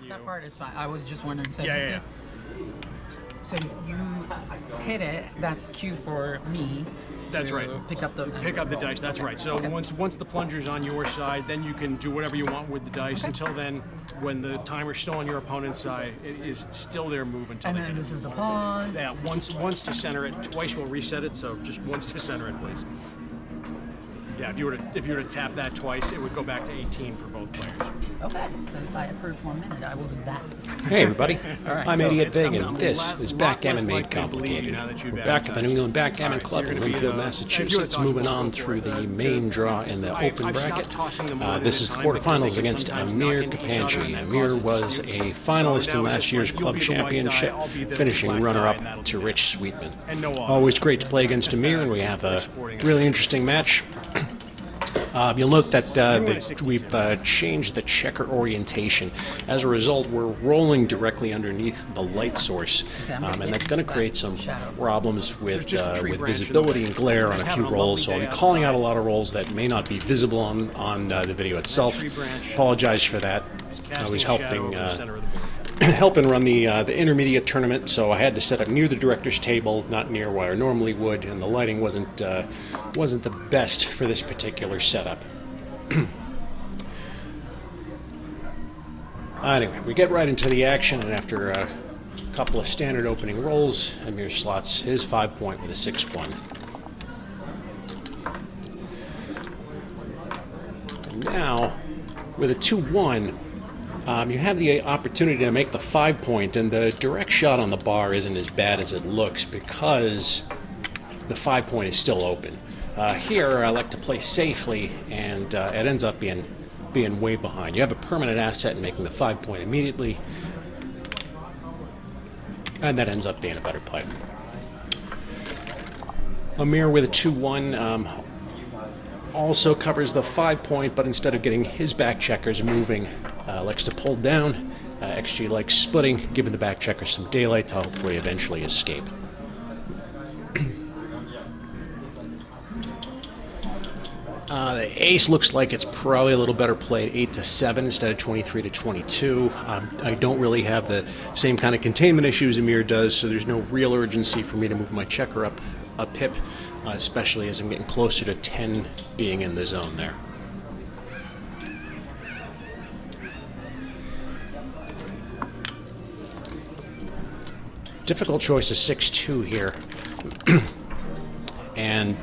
That part is fine. I was just wondering. So Yeah. So you hit it. That's cue for me. That's right. Pick up the dice. That's right. So once the plunger's on your side, then you can do whatever you want with the dice. Until then, when the timer's still on your opponent's side, it is still their move until. And then this is the pause. Yeah. Once to center it. Twice we'll reset it. So just once to center it, please. Yeah. If you were to tap that twice, it would go back to 18 for both players. Okay. So if I approve 1 minute, I will do that. Hey everybody, right, I'm go. Idiot Big, and this is Backgammon Made Complicated. We're back at the New England Backgammon Club in Lynnfield, Massachusetts, moving on through the main draw in the open bracket. This is the quarterfinals against Emir Kapanci. Emir was a finalist in last year's club championship, finishing runner-up to Rich Sweetman. Always great to play against Emir, and we have a really interesting match. You'll note that we've changed the checker orientation. As a result, we're rolling directly underneath the light source, and that's going to create some problems with visibility and glare on a few rolls. So I'll be calling out a lot of rolls that may not be visible on the video itself. Apologize for that. I was helping run the intermediate tournament, so I had to set up near the director's table, not near where I normally would, and the lighting wasn't the best for this particular setup. Anyway, we get right into the action, and after a couple of standard opening rolls, Emir slots his 5-point with a 6-1. And now, with a 2-1, you have the opportunity to make the 5-point, and the direct shot on the bar isn't as bad as it looks because the 5-point is still open. Here, I like to play safely, and it ends up being way behind. You have a permanent asset in making the 5-point immediately, and that ends up being a better play. Emir with a 2-1 also covers the 5-point, but instead of getting his back checkers moving, likes to pull down. XG likes splitting, giving the back checker some daylight to hopefully eventually escape. The ace looks like it's probably a little better played 8-7 instead of 23-22. I don't really have the same kind of containment issues Emir does, so there's no real urgency for me to move my checker up a pip, especially as I'm getting closer to 10 being in the zone there. Difficult choice is 6-2 here. And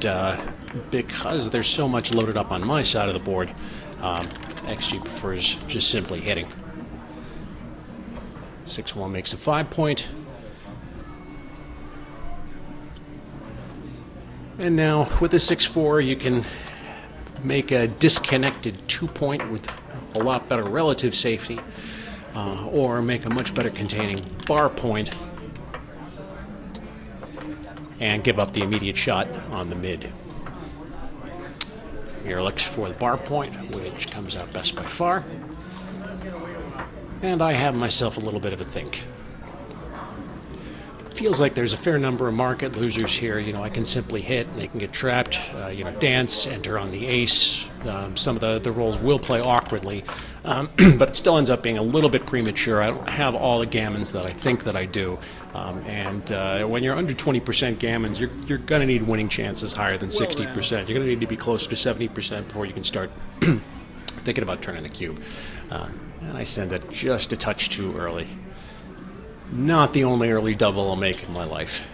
because there's so much loaded up on my side of the board, XG prefers just simply hitting. 6-1 makes a 5-point. And now with a 6-4, you can make a disconnected 2-point with a lot better relative safety, or make a much better containing bar point and give up the immediate shot on the mid. Here looks for the bar point, which comes out best by far. And I have myself a little bit of a think. Feels like there's a fair number of market losers here. You know, I can simply hit, and they can get trapped. Dance, enter on the ace. Some of the rolls will play awkwardly, but it still ends up being a little bit premature. I don't have all the gammons that I think that I do, and when you're under 20% gammons, you're going to need winning chances higher than 60%. You're going to need to be closer to 70% before you can start thinking about turning the cube. And I send it just a touch too early. Not the only early double I'll make in my life.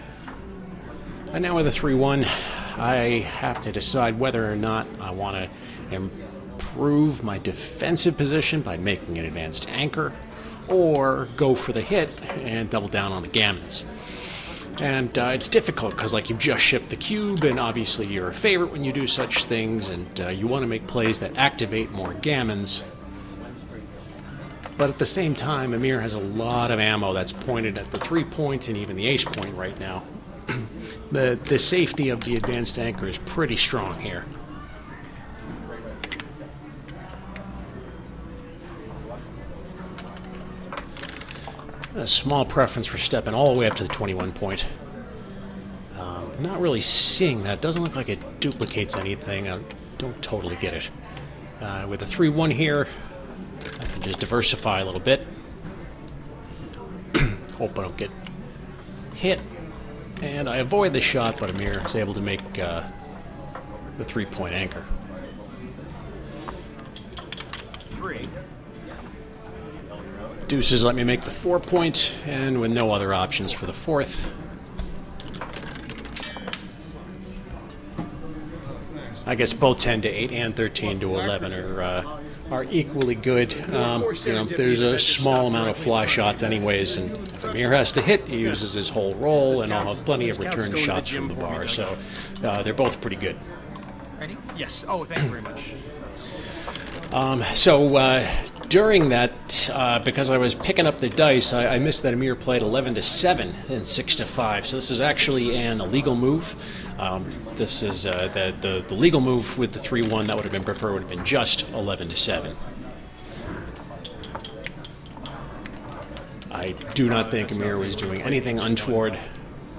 And now with a 3-1, I have to decide whether or not I want to improve my defensive position by making an advanced anchor, or go for the hit and double down on the gammons. And it's difficult because, like, you've just shipped the cube, and obviously you're a favorite when you do such things, and you want to make plays that activate more gammons. But at the same time, Emir has a lot of ammo that's pointed at the 3 points and even the ace point right now. The safety of the advanced anchor is pretty strong here. A small preference for stepping all the way up to the 21 point. Not really seeing that. Doesn't look like it duplicates anything. I don't totally get it. With a 3-1 here, I can just diversify a little bit. Hope I don't get hit. And I avoid the shot, but Emir is able to make the 3-point anchor. 3. Deuces let me make the 4-point, and with no other options for the 4th. I guess both 10 to 8 and 13 to 11 are equally good. There's a small amount of fly shots anyways, and if Emir has to hit, he uses his whole roll, and I'll have plenty of return shots from the bar, so they're both pretty good. Ready? Yes. Oh, thank you very much. During that, because I was picking up the dice, I missed that Emir played 11 to 7 and 6 to 5. So this is actually an illegal move. This is the legal move with the 3-1. That would have been preferred. Would have been just 11 to 7. I do not think Emir was doing anything untoward.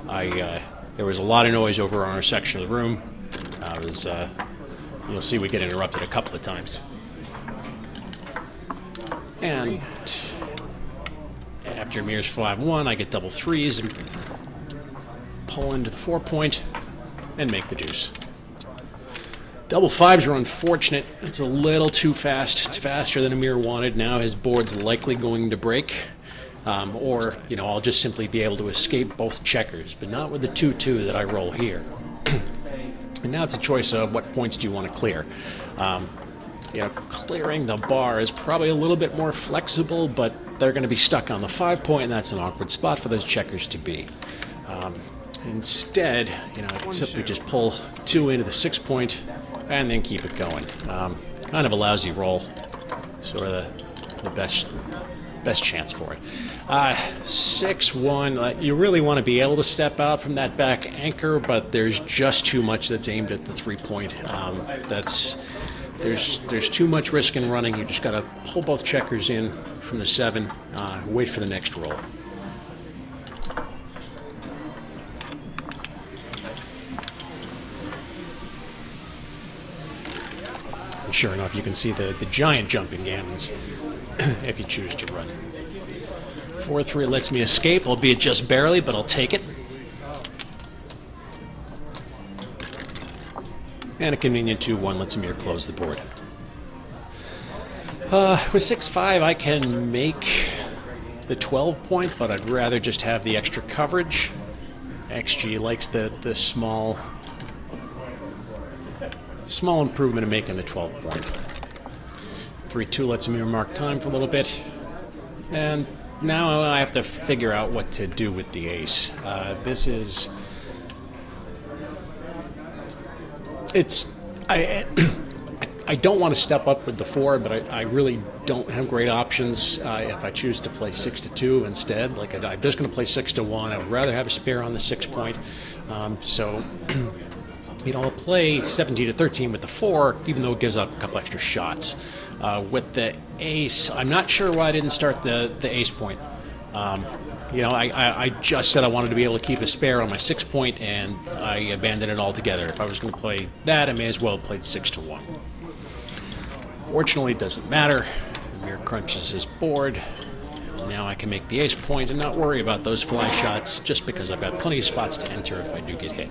There was a lot of noise over on our section of the room. You'll see we get interrupted a couple of times. And after Emir's 5-1, I get double 3s and pull into the 4-point and make the deuce. Double 5s are unfortunate. It's a little too fast. It's faster than Emir wanted. Now his board's likely going to break. Or, I'll just simply be able to escape both checkers, but not with the 2-2 that I roll here. And now it's a choice of what points do you want to clear. Clearing the bar is probably a little bit more flexible, but they're going to be stuck on the 5-point, and that's an awkward spot for those checkers to be. Instead, I can simply just pull 2 into the 6-point and then keep it going. Kind of a lousy roll, sort of the best chance for it. 6-1, you really want to be able to step out from that back anchor, but there's just too much that's aimed at the 3-point. There's too much risk in running. You just got to pull both checkers in from the 7, wait for the next roll. And sure enough, you can see the giant jumping gammons if you choose to run. 4-3 lets me escape, albeit just barely, but I'll take it. And a convenient 2-1 lets Emir close the board. With 6-5, I can make the 12-point, but I'd rather just have the extra coverage. XG likes the small improvement in making the 12-point. 3-2 lets Emir mark time for a little bit. And now I have to figure out what to do with the ace. I don't want to step up with the 4, but I really don't have great options if I choose to play 6-2 instead. I'm just going to play 6-1. I would rather have a spare on the 6-point. I'll play 17-13 with the 4, even though it gives up a couple extra shots. With the ace, I'm not sure why I didn't start the ace point. I just said I wanted to be able to keep a spare on my 6-point, and I abandoned it altogether. If I was going to play that, I may as well have played 6-1. Fortunately, it doesn't matter. Emir crunches his board. Now I can make the ace point and not worry about those fly shots, just because I've got plenty of spots to enter if I do get hit.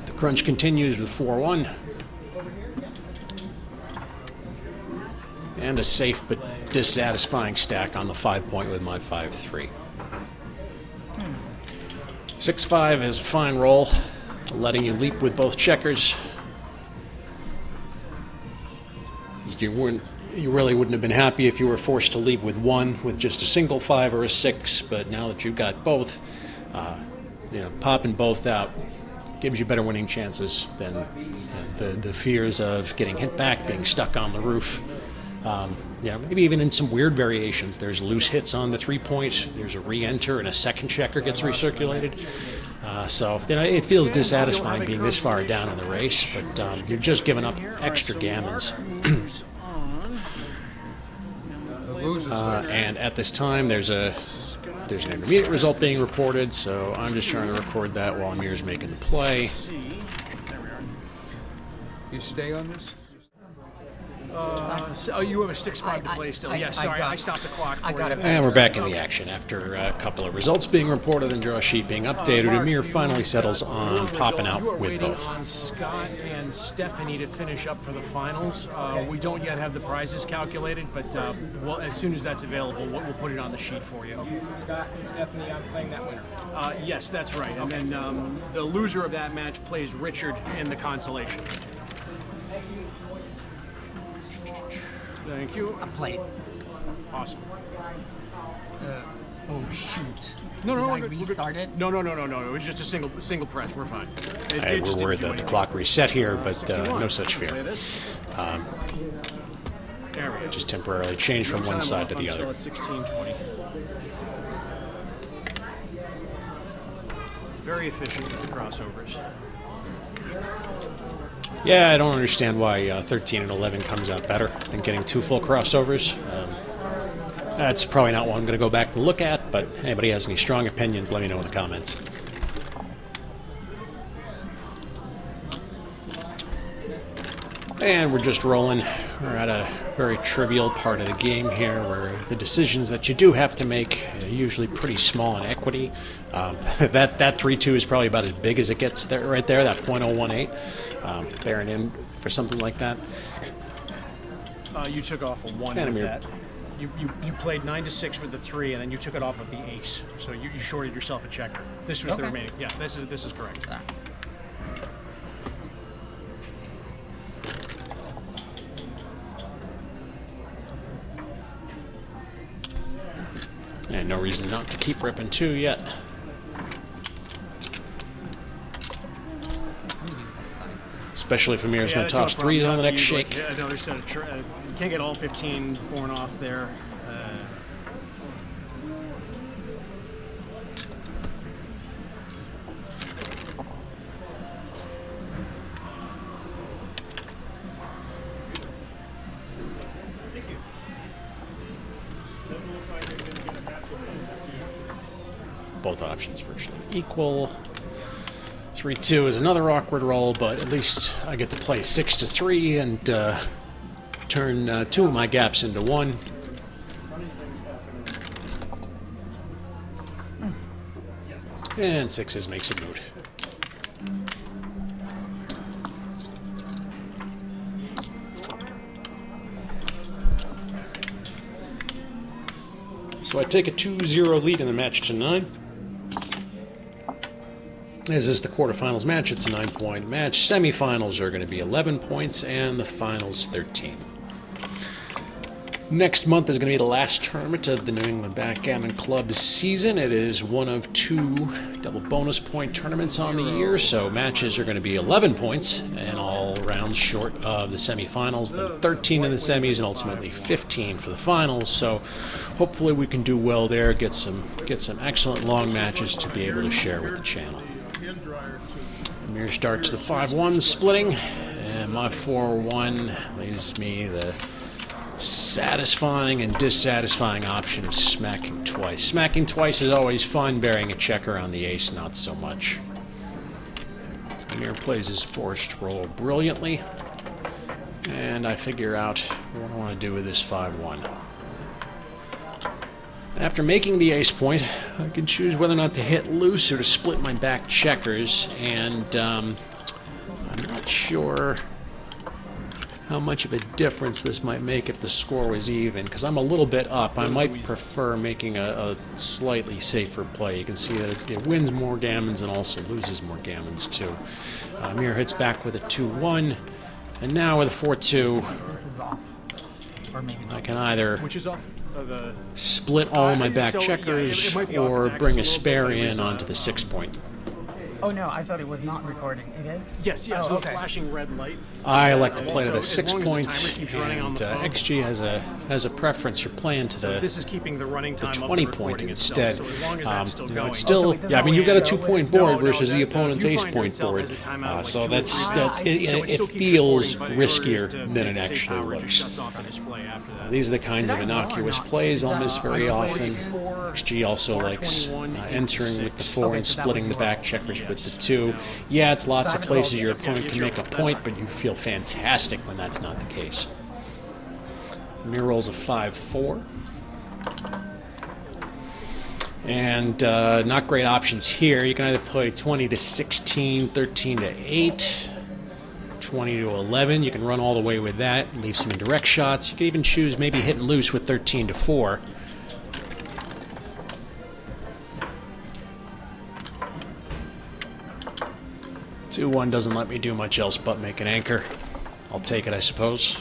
The crunch continues with 4-1. And a safe but dissatisfying stack on the 5-point with my 5-3. 6-5 is a fine roll, letting you leap with both checkers. You really wouldn't have been happy if you were forced to leave with 1 with just a single 5 or a 6, but now that you've got both, popping both out gives you better winning chances than the fears of getting hit back, being stuck on the roof. Maybe even in some weird variations. There's loose hits on the 3-point, there's a re-enter, and a second checker gets recirculated. It feels dissatisfying being this far down in the race, but you're just giving up extra gammons. And at this time, there's an intermediate result being reported, so I'm just trying to record that while Emir's making the play. You stay on this? Oh, you have a 6-5 to play still. Yes, sorry, I stopped the clock for you. And we're back in the action after a couple of results being reported and draw sheet being updated. Emir finally settles on popping out with both. You are waiting on Scott and Stephanie to finish up for the finals. We don't yet have the prizes calculated, but as soon as that's available, we'll put it on the sheet for you. Okay, so Scott and Stephanie, I'm playing that winner. Yes, that's right. And then the loser of that match plays Richard in the consolation. Thank you. A plate. Awesome. Oh shoot. No, Did I we're good. restart it? No. It was just a single press. We're fine. We're worried that the clock reset here, but no such Play fear. this. There we go. Just temporarily change from one side to the other. I'm still at 16-20. Very efficient with the crossovers. Yeah, I don't understand why 13 and 11 comes out better than getting 2 full crossovers. That's probably not one I'm going to go back and look at, but anybody has any strong opinions, let me know in the comments. And we're just rolling. We're at a very trivial part of the game here where the decisions that you do have to make are usually pretty small in equity. That 3-2 is probably about as big as it gets there, right there, that .018. Bearing in for something like that. You took off a 1 with Emir. that. You played 9-6 with the 3, and then you took it off of the ace. So you shorted yourself a checker. This was the remaining. Yeah, this is correct. And no reason not to keep ripping 2 yet. Especially if Emir's going to toss 3 on the next shake. Another set of you can't get all 15 born off there. Both options virtually equal. 3-2 is another awkward roll, but at least I get to play 6-3 and turn 2 of my gaps into 1. And 6s makes it moot. So I take a 2-0 lead in the match to 9. As is the quarterfinals match, it's a 9-point match. Semifinals are going to be 11 points, and the finals 13. Next month is going to be the last tournament of the New England Backgammon Club's season. It is one of 2 double bonus point tournaments on the year, so matches are going to be 11 points, and all rounds short of the semifinals, then 13 in the semis, and ultimately 15 for the finals. So hopefully we can do well there, get some excellent long matches to be able to share with the channel. Emir starts the 5-1 splitting, and my 4-1 leaves me the satisfying and dissatisfying option of smacking twice. Smacking twice is always fun, bearing a checker on the ace not so much. Emir plays his forced roll brilliantly, and I figure out what I want to do with this 5-1. After making the ace point, I can choose whether or not to hit loose or to split my back checkers, and I'm not sure how much of a difference this might make if the score was even, because I'm a little bit up. I might prefer making a slightly safer play. You can see that it wins more gammons and also loses more gammons too. Emir hits back with a 2-1, and now with a 4-2, This is off. Or maybe not. I can either Which is off? split all my back So, yeah, checkers it might be off or its bring a axis a little spare bit, but it in was, onto the 6-point. Oh no, I thought it was not recording. It is? Yes, Oh, so okay. flashing red light. I like to play to So the as long as the 6-point, timer keeps running on and the phone. XG has a preference for playing to the This is keeping the running time of the 20-point recording instead. itself, so as long as that's still You know, going. it's still, so it doesn't yeah, I mean, you've got a always show 2-point it? board No, versus the that- opponent's Viewfinder ace-point itself board. has a timeout like So 2 that's or that. 3. It, So it still keeps feels recording, but in order riskier to than it save actually power, it just looks. shuts off the display after that. These are the kinds Did of I know or innocuous not? plays Is I'll that miss very often. 4, XG also likes 21, entering with the 4 Okay, and so that splitting was the more- back checkers with the Yes. 2. Yeah, it's lots So I of haven't places rolled your yet. opponent Yeah, can you're make a right. That's point, fine. but you feel fantastic when that's not the case. Emir rolls a 5-4. And not great options here. You can either play 20 to 16, 13 to 8, 20 to 11. You can run all the way with that, leave some indirect shots. You can even choose maybe hitting loose with 13 to 4. Two one doesn't let me do much else but make an anchor. I'll take it, I suppose.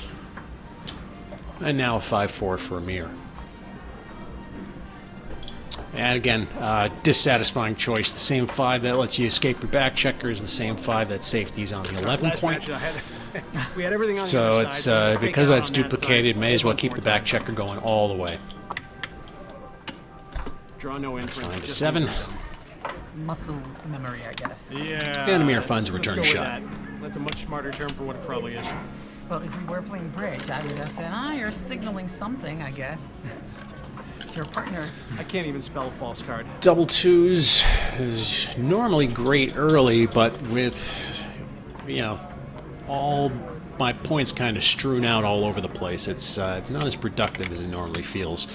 And now a 5-4 for Emir. And again, dissatisfying choice. The same 5 that lets you escape your back checker is the same 5 that safeties on the 11 point. We had everything on the So other it's side, so because fake out that's on that duplicated, side. may as well One keep more the back time. checker going all the way. Draw no inference. 9 to just 7. leave them. Muscle memory, I guess. Yeah. And Emir let's- finds a let's return go with shot. that. That's a much smarter term for what it probably is. Well, if we were playing bridge, I would have said, you're signaling something, I guess. To your partner. I can't even spell a false card. Double twos is normally great early, but with, all my points kind of strewn out all over the place, it's not as productive as it normally feels.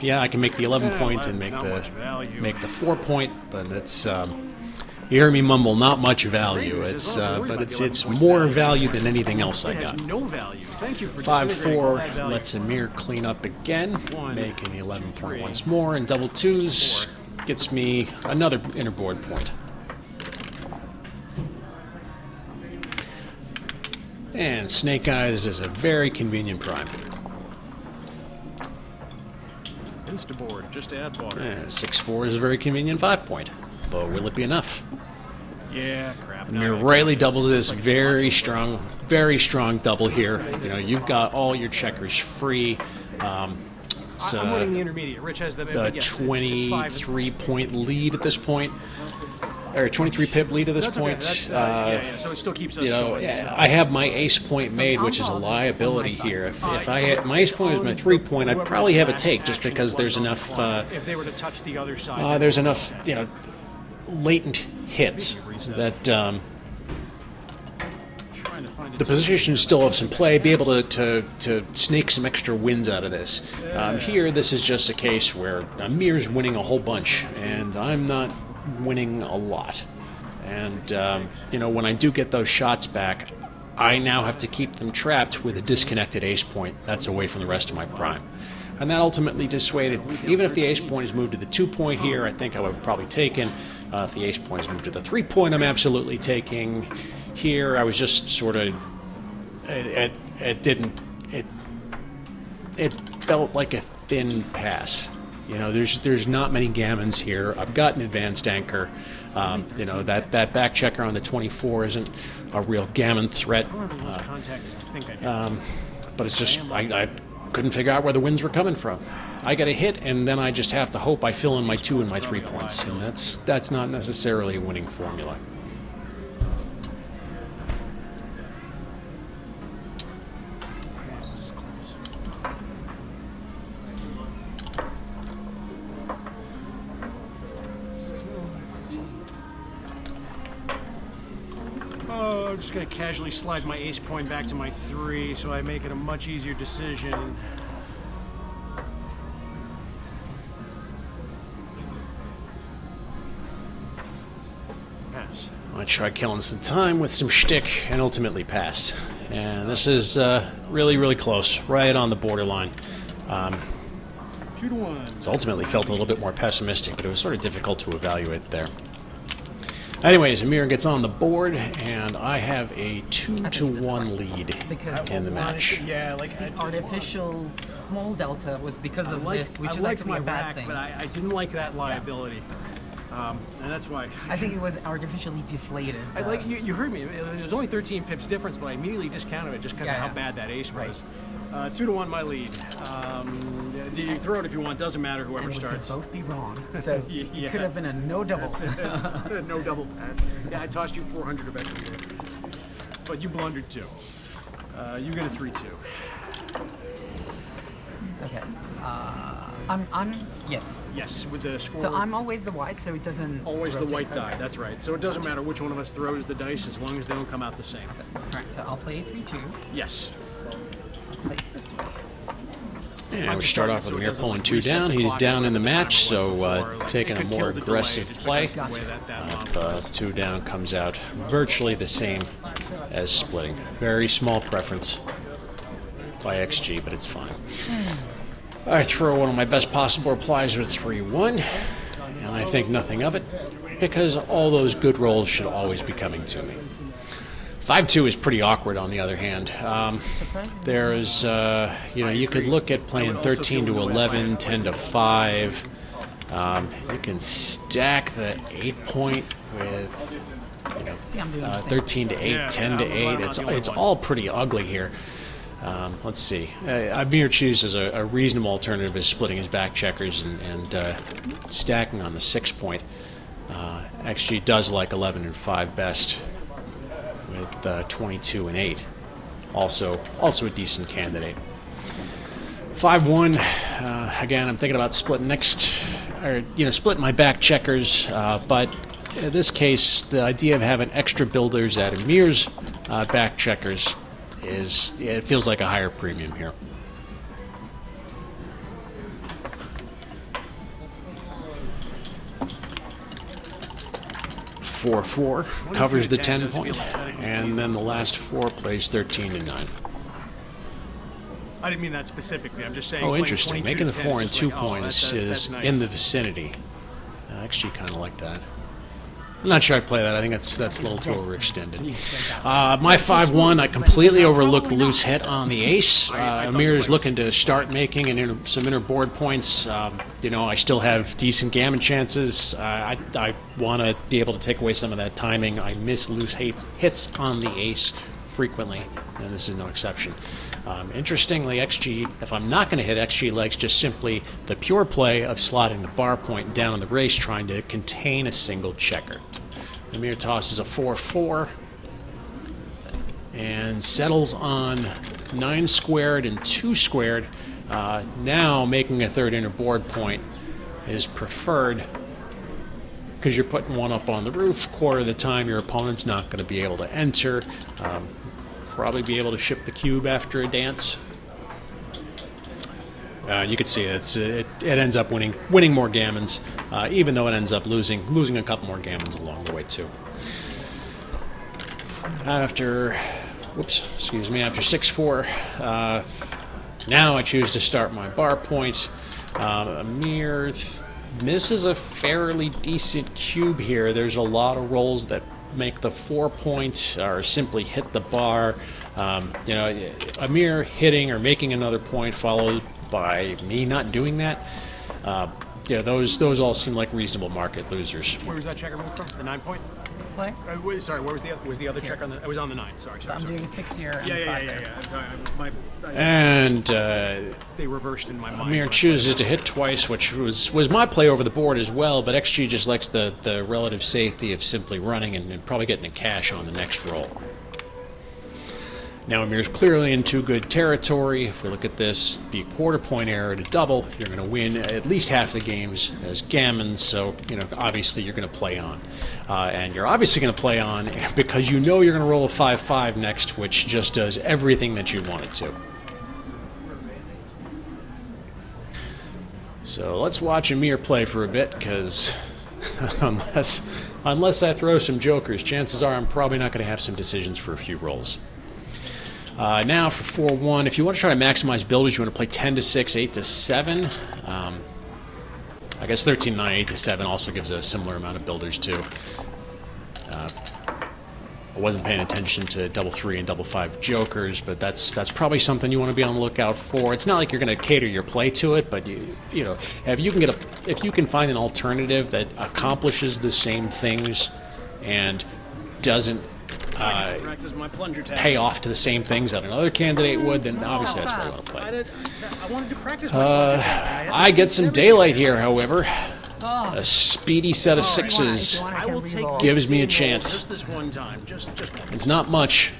Yeah, I can make the 11 point and make not the much value. 4 point, but it's you hear me mumble, not much value. Raiders It's is all worried but about it's the 11 points more value. value than anything else I It has got. no value. Thank you for disintegrating all 5-4 that value. lets Emir clean up again, One, making the 11 two, point three, once more, and double twos 4. gets me another inner board point. And Snake Eyes is a very convenient prime. Instaboard, just add water. And 6-4 is a very convenient 5 point. But will it be enough? Yeah, crap. Emir No, rightly it's doubles this like very strong double here. You've got all your checkers free. It's I'm winning the intermediate. Rich has the a yes, it's 23 point lead at this point, or 23 pip lead at this That's point. okay. That's, so it still keeps us going. So. I have my ace point made, the which is a on-balls is on liability my side. here. If I had my ace point was my 3 point, I'd probably have a take just because there's enough. If they were to touch the other side, There's enough, latent hits that trying to find a the position still have some play, be able to snake some extra wins out of this. Here, this is just a case where Emir's winning a whole bunch, and I'm not winning a lot. And, when I do get those shots back, I now have to keep them trapped with a disconnected ace point that's away from the rest of my prime. And that ultimately dissuaded, even if the ace point is moved to the 2 point here, I think I would have probably taken. If the ace point is moved to the 3 point, I'm absolutely taking. Here, I was just sort of, it felt like a thin pass. There's not many gammons here. I've got an advanced anchor. That back checker on the 24 isn't a real gammon threat. contact. I think I do. But it's just, I couldn't figure out where the wins were coming from. I get a hit, and then I just have to hope I fill in my 2 and my 3 points, and that's not necessarily a winning formula. This is close. Oh, I'm just going to casually slide my ace point back to my 3, so I make it a much easier decision. Pass. I try killing some time with some shtick and ultimately pass. And this is really, really close, right on the borderline. 2 to 1. It's ultimately felt a little bit more pessimistic, but it was sort of difficult to evaluate there. Anyways, Emir gets on the board, and I have a 2-1 lead Because in the match. Yeah, like the artificial small delta was because of this, which I is liked actually my a bad rack, thing. but I didn't like that liability, and that's why. I think it was artificially deflated. I like you heard me. There was only 13 pips difference, but I immediately discounted it just because of how bad that ace was. 2 to 1, my lead. You throw it if you want. Doesn't matter. Whoever and we starts. could both be wrong. So Yeah. it could have been a no double. No double pass. Yeah, I tossed you 400 eventually, but you blundered too. You get a 3-2. Okay. Yes. Yes, with the score. So I'm always the white, so it doesn't. always the rotate. white die. Okay. That's right. So it doesn't matter which one of us throws the dice as long as they don't come out the same. All right. So I'll play 3-2. Yes. I'll play it this way. And we start off with Emir pulling 2 down. He's down in the match, so taking a more aggressive play. 2 down comes out virtually the same as splitting. Very small preference by XG, but it's fine. I throw one of my best possible replies with 3-1, and I think nothing of it, because all those good rolls should always be coming to me. 5-2 is pretty awkward, on the other hand. There's, you could look at playing 13 to 11, 10 to 5. You can stack the 8-point with, 13 to 8, 10 to 8. It's all pretty ugly here. Let's see. Emir chooses a reasonable alternative is splitting his back checkers and stacking on the 6-point. XG does like 11 and 5 best, with 22 and 8. Also a decent candidate. 5-1. Again, I'm thinking about splitting splitting my back checkers, but in this case, the idea of having extra builders at Emir's back checkers it feels like a higher premium here. 4-4 covers the 10-point, and then the last 4 plays 13 to 9. I didn't mean that specifically. I'm just saying. Oh, interesting. Making the 4 and 2 points is nice. In the vicinity. I actually kind of like that. I'm not sure I'd play that. I think that's a little too overextended. My 5-1, I completely overlooked the loose hit on the ace. Emir's looking to start making some inner board points. I still have decent gammon chances. I want to be able to take away some of that timing. I miss loose hits on the ace frequently, and this is no exception. Interestingly, XG, if I'm not going to hit, XG likes just simply the pure play of slotting the bar point down on the race, trying to contain a single checker. Emir tosses a 4-4 and settles on 9 squared and 2 squared. Now making a third inner board point is preferred because you're putting one up on the roof. Quarter of the time your opponent's not going to be able to enter. Probably be able to ship the cube after a dance. You can see it ends up winning more gammons, even though it ends up losing a couple more gammons along the way too. After 6-4, now I choose to start my bar point. Emir misses a fairly decent cube here. There's a lot of rolls that make the 4-point or simply hit the bar. Emir hitting or making another point followed by me not doing that. Those all seem like reasonable market losers. Where was that checker move from? The 9-point? What? Sorry, where was the other checker on the? I was on the 9. Sorry. I'm doing 6 here. And Yeah. Sorry, and they reversed in my mind. Emir chooses to hit twice, which was my play over the board as well. But XG just likes the relative safety of simply running and probably getting a cash on the next roll. Now Emir's clearly in too good territory. If we look at this, be a quarter-point error to double, you're going to win at least half the games as gammons, so, obviously you're going to play on. And you're obviously going to play on because you're going to roll a 5-5 next, which just does everything that you want it to. So let's watch Emir play for a bit, because unless I throw some jokers, chances are I'm probably not going to have some decisions for a few rolls. Now for 4-1, if you want to try to maximize builders, you want to play 10 to 6, 8 to 7. I guess 13 to 9, 8 to 7 also gives a similar amount of builders too. I wasn't paying attention to double 3 and double 5 jokers, but that's probably something you want to be on the lookout for. It's not like you're going to cater your play to it, but if you can find an alternative that accomplishes the same things and doesn't pay off to the same things that another candidate would, then obviously that's what I want to play. I wanted to practice my plunger tag. I get some daylight here, however. A speedy set of 6s I will take gives me a chance. Just this one time. Just It's not much,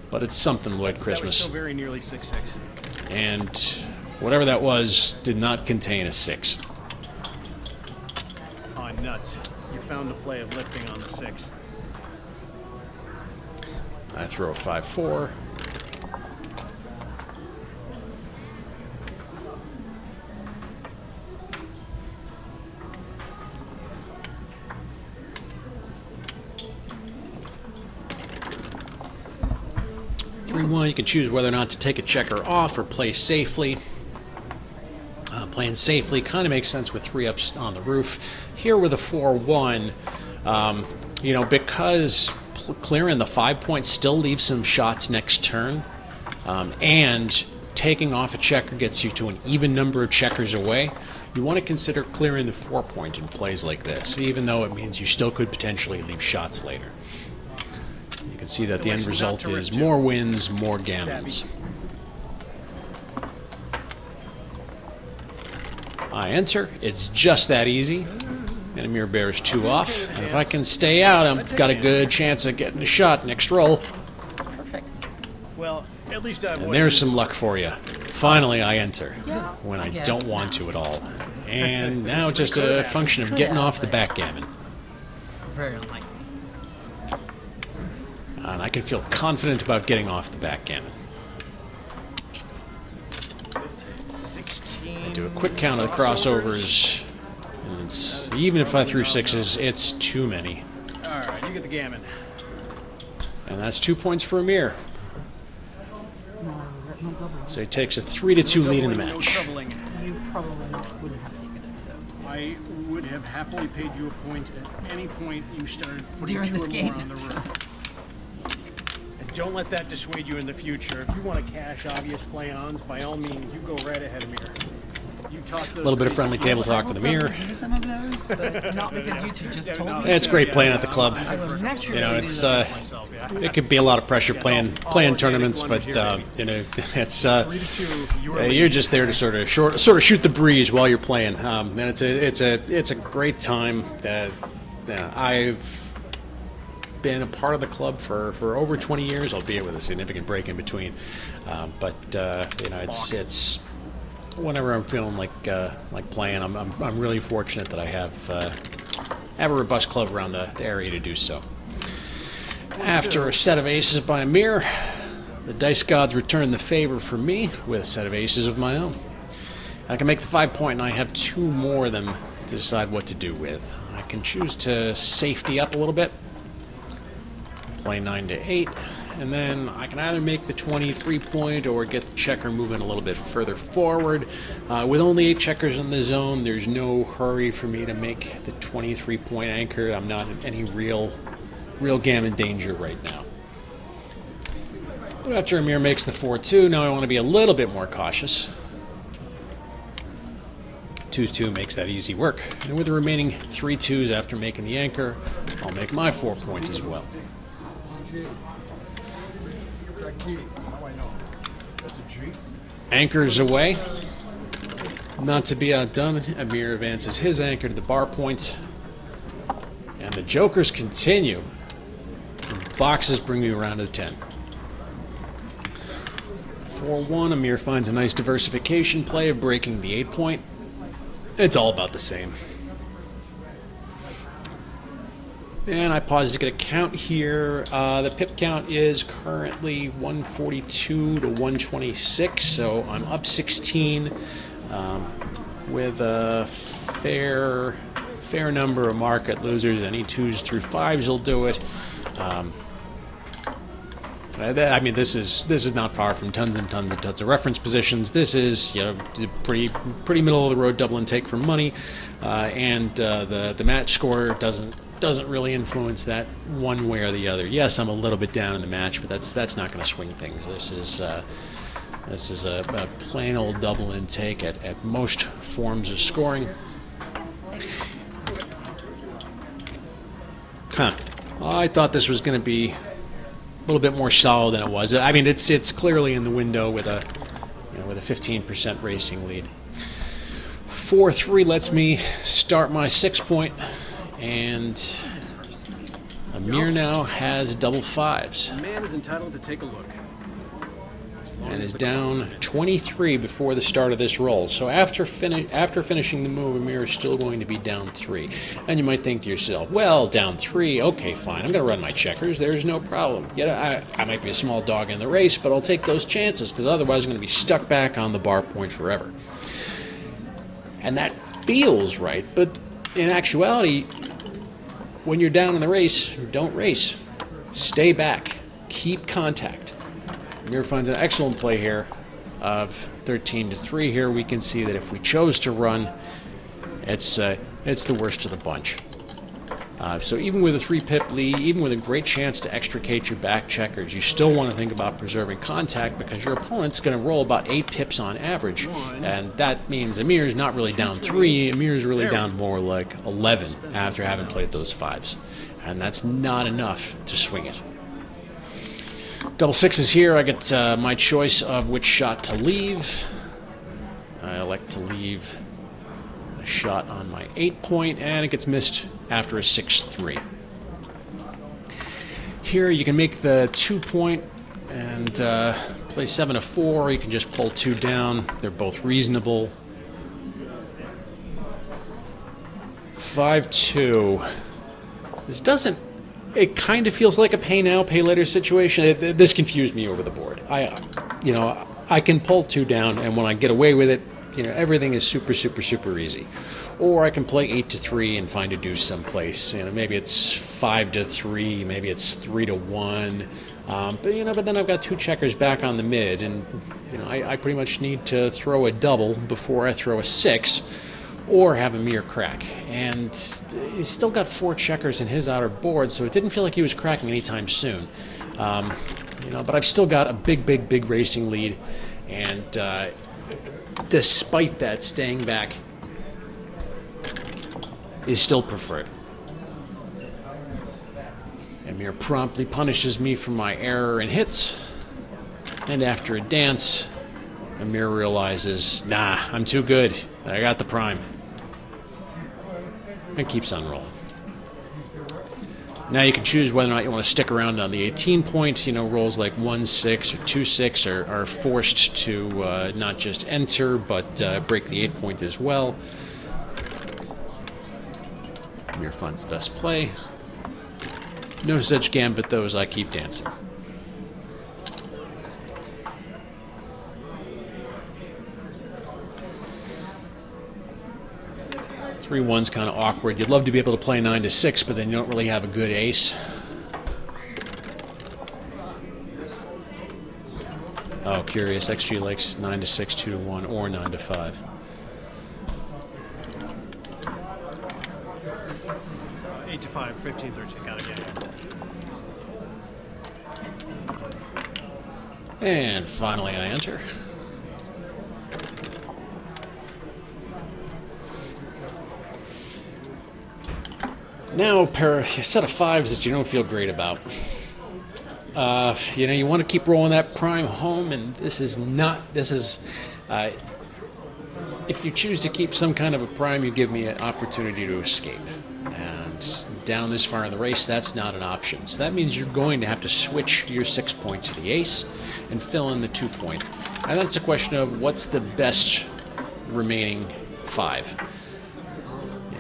but it's something, Lloyd That was Christmas. still very nearly 6-6. And whatever that was did not contain a 6. Oh, nuts. You found the play of lifting on the 6. I throw a 5-4. 3-1. You can choose whether or not to take a checker off or play safely. Playing safely kind of makes sense with 3-ups on the roof. Here with a 4-1, you know, because clearing the 5 points still leaves some shots next turn, and taking off a checker gets you to an even number of checkers away, you want to consider clearing the 4 point in plays like this, even though it means you still could potentially leave shots later. You can see that the end result is more wins, more gammons. I enter. It's just that easy. And Emir bears 2 off. And if I can stay out, I've got a good chance of getting a shot next roll. Perfect. Well, at least I've And there's some luck for you. Finally, I enter when I guess. don't want to at all. And now just a function of getting off the backgammon. Very unlikely. And I can feel confident about getting off the backgammon. 16. Do a quick count of the crossovers. And it's, even if I threw 6s, it's too many. All right, you get the gammon. And that's 2 points for Emir. So he takes a 3-2 lead in the No match. troubling. You probably wouldn't have taken it, so. I would have happily paid you a point at any point you started putting During 2 this or game. more on the roof. And don't let that dissuade you in the future. If you want to cash obvious play-ons, by all means, you go right ahead, Emir. You toss those. A little bit of friendly table talk with Emir. I will do some of those, but not because you two just told me. It's great playing at the club. I will naturally You know, do it's that. myself, yeah. it could be a lot of pressure playing tournaments, but you know, it's 3-2. you're just there to sort of shoot the breeze while you're playing, and it's a great time. I've been a part of the club for over 20 years, albeit with a significant break in between. But you know, it's whenever I'm feeling like playing, I'm really fortunate that I have a robust club around the area to do so. After a set of aces by Emir, the dice gods return the favor for me with a set of aces of my own. I can make the 5 point, and I have 2 more of them to decide what to do with. I can choose to safety up a little bit, play 9 to 8, and then I can either make the 23 point or get the checker moving a little bit further forward. With only 8 checkers in the zone, there's no hurry for me to make the 23 point anchor. I'm not in any real gammon danger right now. But after Emir makes the 4-2, now I want to be a little bit more cautious. 2-2 makes that easy work. And with the remaining 3 2s after making the anchor, I'll make my 4 point as well. Anchors away. Not to be outdone, Emir advances his anchor to the bar point. And the jokers continue. The boxes bring me around to 10. 4-1, Emir finds a nice diversification play of breaking the 8 point. It's all about the same. And I pause to get a count here. The pip count is currently 142 to 126, so I'm up 16 with a fair number of market losers. Any 2s through 5s will do it. I mean, this is not far from tons and tons of reference positions. This is, you know, pretty middle of the road double intake for money, and the match score doesn't really influence that one way or the other. Yes, I'm a little bit down in the match, but that's not going to swing things. This is a plain old double intake at most forms of scoring. I thought this was going to be a little bit more solid than it was. I mean, it's clearly in the window with a 15% racing lead. 4-3 lets me start my 6 point, and Emir now has double 5s. A man is entitled to take a look. And is down 23 before the start of this roll. So after finishing the move, Emir is still going to be down 3. And you might think to yourself, well, down 3, okay, fine, I'm going to run my checkers, there's no problem. Yeah, I might be a small dog in the race, but I'll take those chances, because otherwise I'm going to be stuck back on the bar point forever. And that feels right, but in actuality, when you're down in the race, don't race. Stay back. Keep contact. Emir finds an excellent play here of 13-3 here. We can see that if we chose to run, it's the worst of the bunch. So even with a 3-pip lead, even with a great chance to extricate your back checkers, you still want to think about preserving contact because your opponent's going to roll about 8 pips on average. And that means Emir's not really down 3, Emir's really down more like 11 after having played those 5s. And that's not enough to swing it. Double 6s here. I get my choice of which shot to leave. I elect to leave a shot on my 8-point, and it gets missed after a 6-3. Here you can make the 2-point and play 7-4. You can just pull 2 down. They're both reasonable. 5-2. This doesn't. It kind of feels like a pay now, pay later situation. This confused me over the board. I can pull 2 down, and when I get away with it, everything is super, super, super easy. Or I can play 8-3 and find a deuce someplace. Maybe it's 5-3, maybe it's 3-1. But then I've got 2 checkers back on the mid, and I pretty much need to throw a double before I throw a 6, or have Emir crack. And he's still got 4 checkers in his outer board, so it didn't feel like he was cracking anytime soon. But I've still got a big, big, big racing lead, and despite that, staying back is still preferred. Emir promptly punishes me for my error and hits, and after a dance, Emir realizes, nah, I'm too good. I got the prime. And keeps on rolling. Now you can choose whether or not you want to stick around on the 18-point. Rolls like 1-6 or 2-6 are forced to not just enter, but break the 8-point as well. Emir finds the best play. No such gambit, though, as I keep dancing. Three one's kind of awkward. You'd love to be able to play 9-6, but then you don't really have a good ace. Oh, curious. XG likes 9-6, 2-1, or 9-5. To 5, 15, 13, got it, yeah. And finally I enter. Now a set of 5s that you don't feel great about. You want to keep rolling that prime home, and this is if you choose to keep some kind of a prime, you give me an opportunity to escape. Down this far in the race, that's not an option. So that means you're going to have to switch your 6-point to the ace and fill in the 2-point. And that's a question of what's the best remaining 5.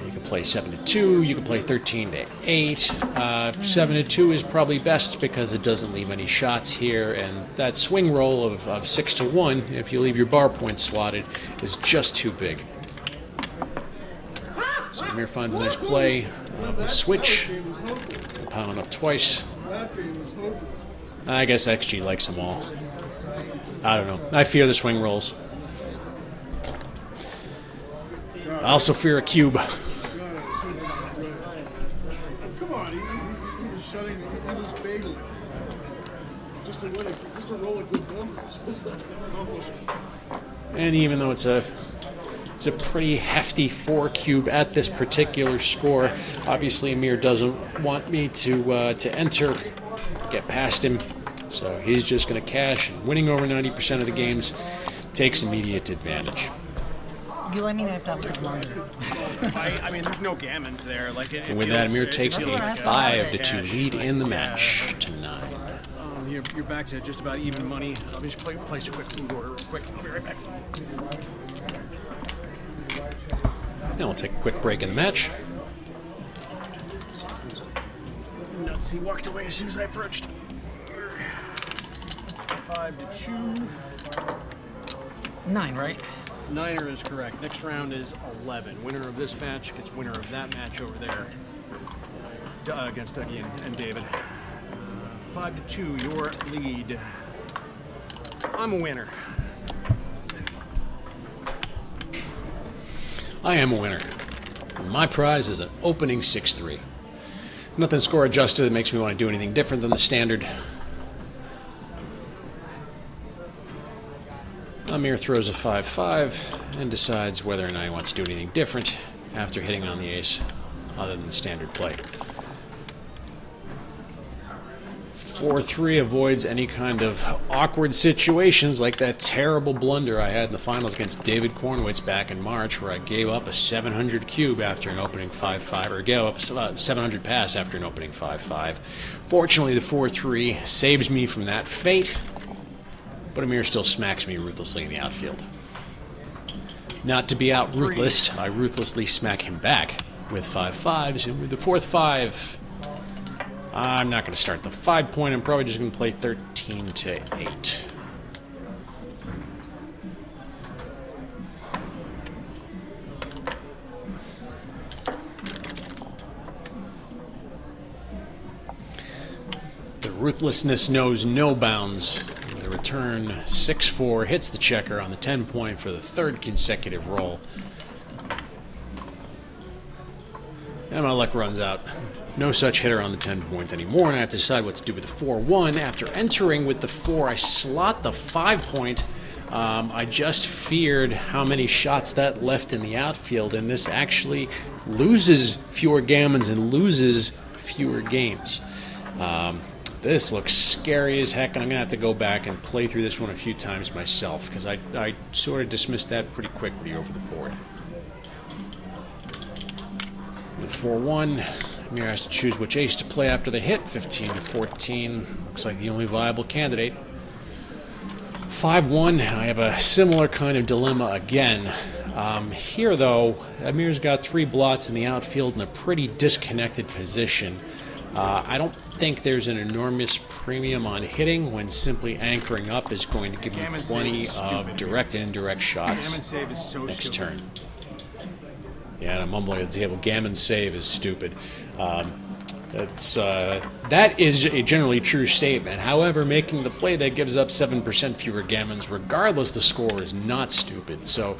You can play 7-2, you can play 13-8. 7-2 is probably best because it doesn't leave any shots here, and that swing roll of 6-1, if you leave your bar points slotted, is just too big. So Emir finds a nice play. The switch. Pound up twice. I guess XG likes them all. I don't know. I fear the swing rolls. I also fear a cube. Come on, he was shutting, he was bageling. Just to roll a good numbers. And even though it's a pretty hefty 4-cube at this particular score, obviously Emir doesn't want me to enter, get past him, so he's just going to cash, and winning over 90% of the games takes immediate advantage. You let me know if that was a blunder. I mean, there's no gammons there. And with that, Emir takes a 5-2 lead in the match to 9. You're back to just about even money. I'll just place a quick food order real quick. I'll be right back. Now we'll take a quick break in the match. Nuts, he walked away as soon as I approached. 5-2. 9, right? Niner is correct. Next round is 11. Winner of this match gets winner of that match over there against Dougie and David. 5-2, your lead. I'm a winner. I am a winner. My prize is an opening 6-3. Nothing score adjusted that makes me want to do anything different than the standard. Emir throws a 5-5 and decides whether or not he wants to do anything different after hitting on the ace other than the standard play. 4-3 avoids any kind of awkward situations like that terrible blunder I had in the finals against David Cornwitz back in March, where I gave up a 700 cube after an opening 5-5, or gave up a 700 pass after an opening 5-5. Fortunately, the 4-3 saves me from that fate, but Emir still smacks me ruthlessly in the outfield. Not to be out ruthless, I ruthlessly smack him back with 5-5s, and with the fourth 5, I'm not going to start the 5-point. I'm probably just going to play 13-8. The ruthlessness knows no bounds. The return 6-4 hits the checker on the 10-point for the third consecutive roll. And my luck runs out. No such hitter on the 10-point anymore, and I have to decide what to do with the 4-1. After entering with the 4, I slot the 5-point. I just feared how many shots that left in the outfield, and this actually loses fewer gammons and loses fewer games. This looks scary as heck, and I'm going to have to go back and play through this one a few times myself, because I sort of dismissed that pretty quickly over the board. With 4-1, Emir has to choose which ace to play after the hit. 15-14 looks like the only viable candidate. 5-1, I have a similar kind of dilemma again. Here, though, Emir's got 3 blots in the outfield in a pretty disconnected position. I don't think there's an enormous premium on hitting when simply anchoring up is going to give you plenty of direct and indirect shots next turn. Yeah, and I'm mumbling at the table. Gammon save is stupid. That is a generally true statement. However, making the play that gives up 7% fewer gammons, regardless the score, is not stupid. So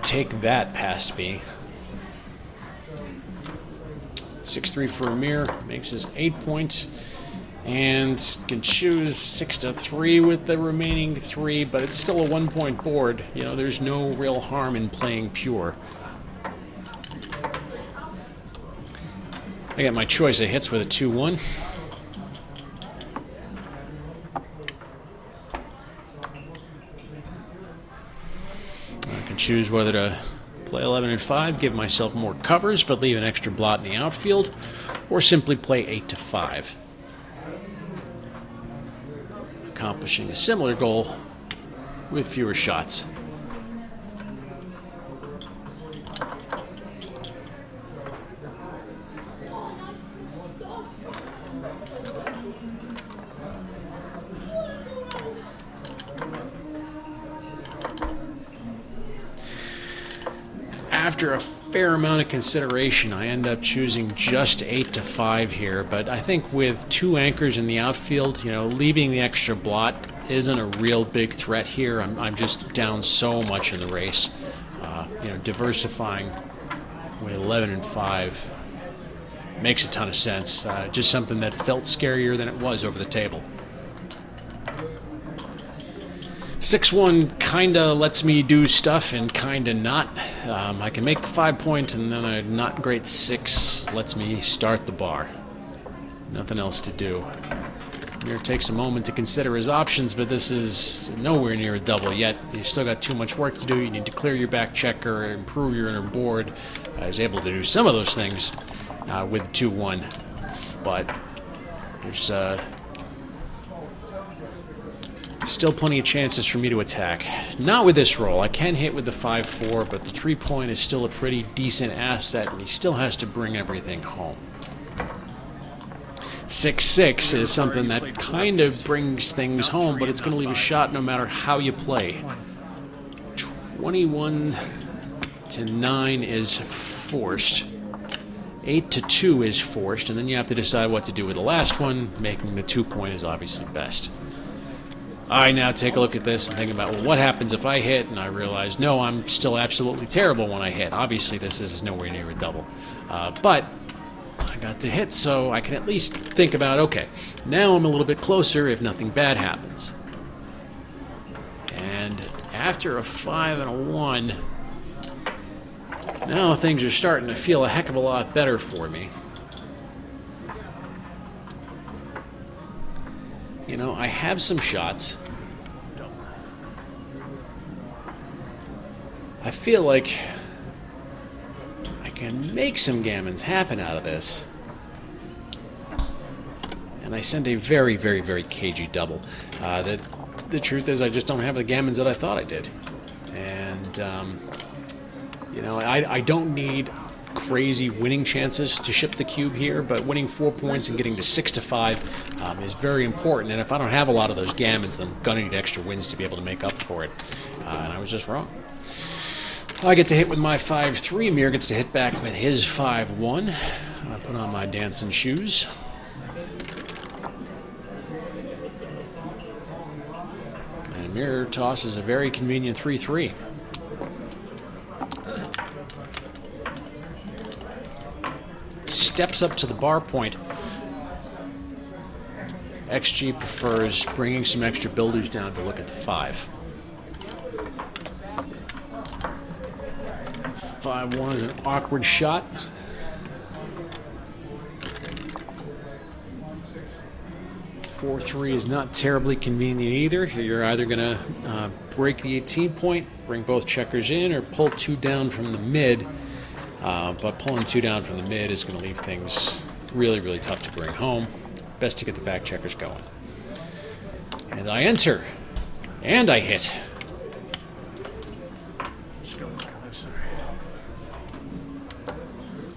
take that past me. 6-3 for Emir, makes his 8-point, and can choose 6-3 with the remaining 3, but it's still a 1-point board. You know, there's no real harm in playing pure. I got my choice of hits with a 2-1. I can choose whether to play 11-5, give myself more covers, but leave an extra blot in the outfield, or simply play 8-5. Accomplishing a similar goal with fewer shots. After a fair amount of consideration, I end up choosing just 8-5 here, but I think with 2 anchors in the outfield, you know, leaving the extra blot isn't a real big threat here. I'm just down so much in the race. You know, diversifying with 11-5 makes a ton of sense. Just something that felt scarier than it was over the table. 6-1 kinda lets me do stuff and kinda not. I can make the 5-point, and then a not great 6 lets me start the bar. Nothing else to do. Emir takes a moment to consider his options, but this is nowhere near a double yet. You've still got too much work to do. You need to clear your back checker, improve your inner board. He's able to do some of those things with 2-1, but there's still plenty of chances for me to attack. Not with this roll. I can hit with the 5-4, but the 3-point is still a pretty decent asset, and he still has to bring everything home. 6-6 is something that kind of brings things home, but it's going to leave a shot no matter how you play. 21-9 is forced. 8-2 is forced, and then you have to decide what to do with the last one. Making the 2-point is obviously best. I now take a look at this and think about, well, what happens if I hit? And I realize, no, I'm still absolutely terrible when I hit. Obviously, this is nowhere near a double. But I got to hit, so I can at least think about, okay, now I'm a little bit closer if nothing bad happens. And after a 5 and a 1, now things are starting to feel a heck of a lot better for me. You know, I have some shots. I feel like I can make some gammons happen out of this. And I send a very, very, very cagey double. The truth is I just don't have the gammons that I thought I did. And, you know, I don't need crazy winning chances to ship the cube here, but winning 4 points and getting to 6 to 5 is very important. And if I don't have a lot of those gammons, then I'm gonna need extra wins to be able to make up for it. And I was just wrong. I get to hit with my 5-3. Emir gets to hit back with his 5-1. I put on my dancing shoes. And Emir tosses a very convenient 3-3. Steps up to the bar point. XG prefers bringing some extra builders down to look at the 5. 5-1 is an awkward shot. 4-3 is not terribly convenient either. You're either going to break the 18 point, bring both checkers in, or pull 2 down from the mid. But pulling 2 down from the mid is going to leave things really, really tough to bring home. Best to get the back checkers going. And I enter. And I hit.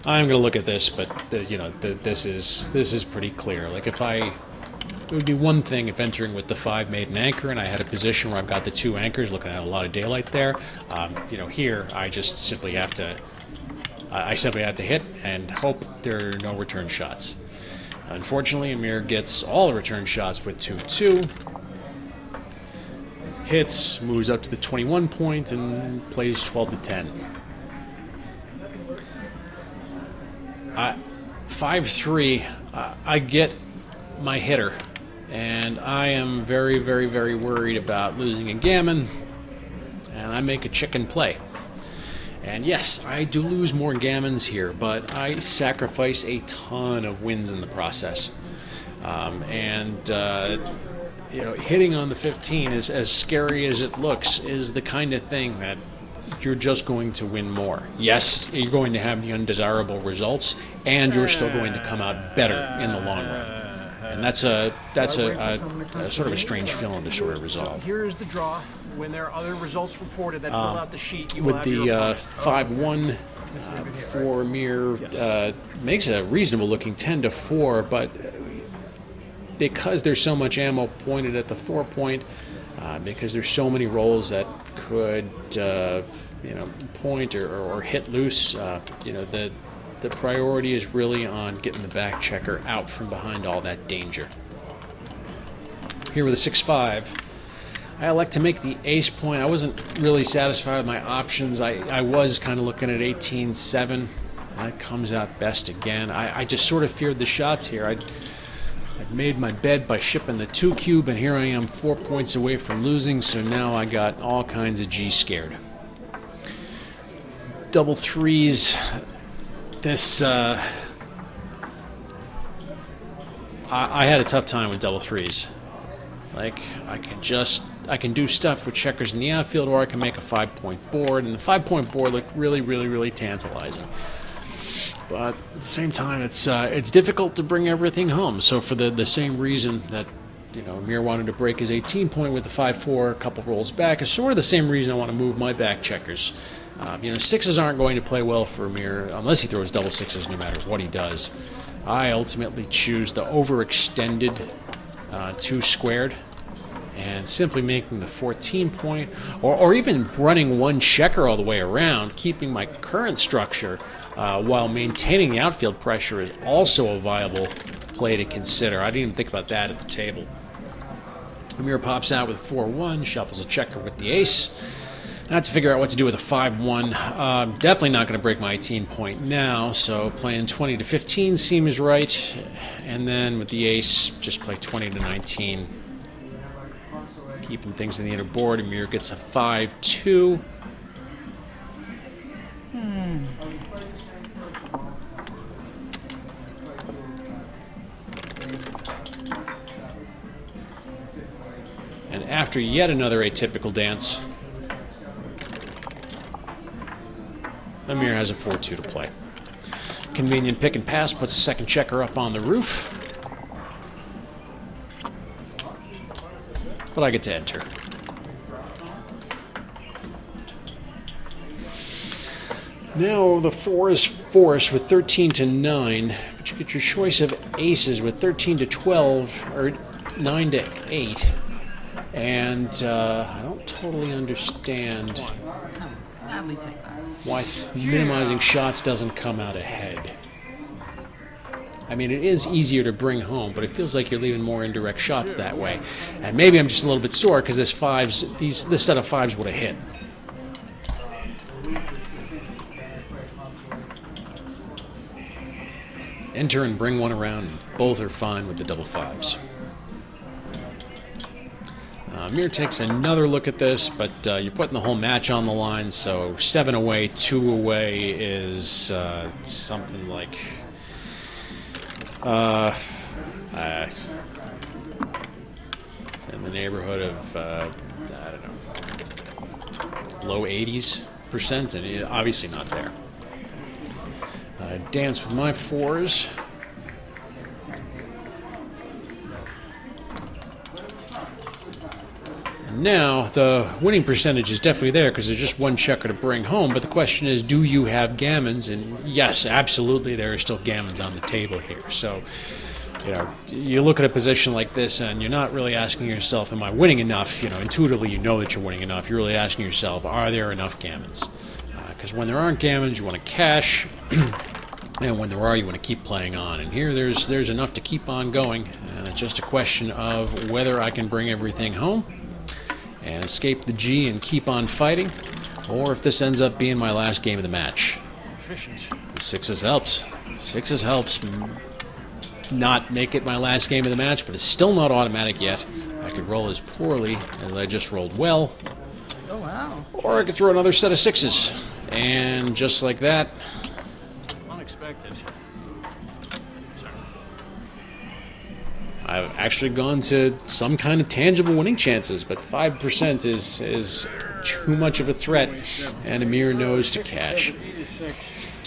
I'm going to look at this, but you know, this is pretty clear. Like it would be one thing if entering with the 5 made an anchor and I had a position where I've got the 2 anchors looking at a lot of daylight there. You know, here I just simply have to. I simply had to hit and hope there are no return shots. Unfortunately, Emir gets all the return shots with 2-2. Hits, moves up to the 21 point, and plays 12 to 10. 5-3, I get my hitter, and I am very, very, very worried about losing a gammon, and I make a chicken play. And yes, I do lose more gammons here, but I sacrifice a ton of wins in the process. You know, hitting on the 15 is as scary as it looks, is the kind of thing that you're just going to win more. Yes, you're going to have the undesirable results, and you're still going to come out better in the long run. And that's a sort of a strange feeling to sort of resolve. So here's the draw. When there are other results reported that fill out the sheet, you will with have the your 5-1 for Emir makes a reasonable looking 10 to 4, but because there's so much ammo pointed at the 4 point, because there's so many rolls that could you know, point or hit loose, you know, the priority is really on getting the back checker out from behind all that danger. Here with a 6-5. I elect to make the ace point. I wasn't really satisfied with my options. I was kind of looking at 18-7. That comes out best again. I just sort of feared the shots here. I'd made my bed by shipping the 2 cube, and here I am 4 points away from losing, so now I got all kinds of G scared. Double 3s. This, I had a tough time with double 3s. Like, I can do stuff with checkers in the outfield, or I can make a 5-point board, and the 5-point board looked really, really, really tantalizing. But at the same time, it's difficult to bring everything home. So for the same reason that, you know, Emir wanted to break his 18 point with the 5-4, a couple rolls back, is sort of the same reason I want to move my back checkers. You know, 6s aren't going to play well for Emir unless he throws double 6s no matter what he does. I ultimately choose the overextended 2 squared, and simply making the 14 point, or even running 1 checker all the way around, keeping my current structure while maintaining the outfield pressure is also a viable play to consider. I didn't even think about that at the table. Emir pops out with a 4-1, shuffles a checker with the ace. I have to figure out what to do with a 5-1. Definitely not going to break my 18 point now, so playing 20 to 15 seems right. And then with the ace, just play 20 to 19. Keeping things in the inner board. Emir gets a 5-2. And after yet another atypical dance, Emir has a 4-2 to play. Convenient pick and pass puts a second checker up on the roof. But I get to enter. Now the 4 is forced with 13 to 9, but you get your choice of aces with 13 to 12 or 9 to 8. And I don't totally understand I'll gladly take that. why minimizing shots doesn't come out ahead. I mean, it is easier to bring home, but it feels like you're leaving more indirect shots that way. And maybe I'm just a little bit sore because this set of fives would have hit. Enter and bring one around, and both are fine with the double fives. Emir takes another look at this, but you're putting the whole match on the line, so 7 away, 2 away is something like... it's in the neighborhood of, I don't know, low 80s%, and obviously not there. Dance with my 4s. Now, the winning percentage is definitely there because there's just one checker to bring home, but the question is, do you have gammons? And yes, absolutely, there are still gammons on the table here. So, you know, you look at a position like this and you're not really asking yourself, am I winning enough? You know, intuitively you know that you're winning enough. You're really asking yourself, are there enough gammons? Because when there aren't gammons, you want to cash, and when there are, you want to keep playing on. And here there's enough to keep on going, and it's just a question of whether I can bring everything home and escape the G and keep on fighting, or if this ends up being my last game of the match. Efficient. The 6s helps. 6s helps not make it my last game of the match, but it's still not automatic yet. I could roll as poorly as I just rolled well, Oh, wow. or I could throw another set of 6s. And just like that, Unexpected. I've actually gone to some kind of tangible winning chances, but 5% is too much of a threat, and Emir knows to cash.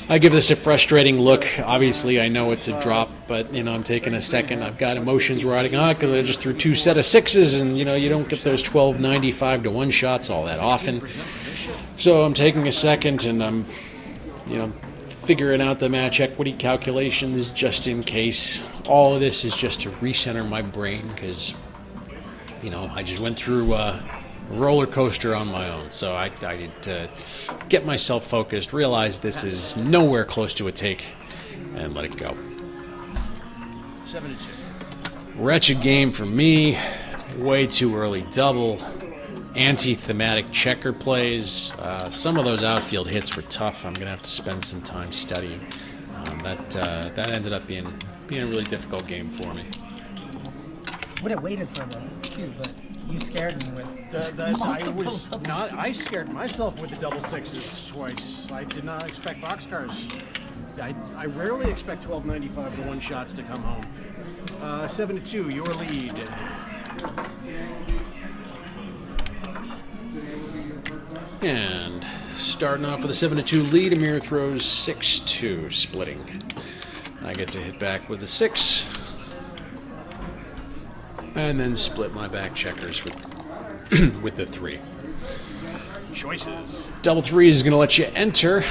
I give this a frustrating look. Obviously, I know it's a drop, but, you know, I'm taking a second. I've got emotions riding on because I just threw 2 sets of 6s, and, you know, you don't get those 12.95 to 1 shots all that often. So I'm taking a second, and I'm, you know, figuring out the match equity calculations just in case. All of this is just to recenter my brain because, you know, I just went through a roller coaster on my own. So I need to get myself focused, realize this is nowhere close to a take, and let it go. 7-2. Wretched game for me. Way too early double. Anti-thematic checker plays. Some of those outfield hits were tough. I'm going to have to spend some time studying. That ended up being a really difficult game for me. Would have waited for the 2, but you scared me with I scared myself with the double 6s twice. I did not expect boxcars. I rarely expect 12.95 to 1 shots to come home. 7-2, your lead. And starting off with a 7-2 lead, Emir throws 6-2, splitting. I get to hit back with the 6, and then split my back checkers with the 3. Choices. Double 3 is going to let you enter,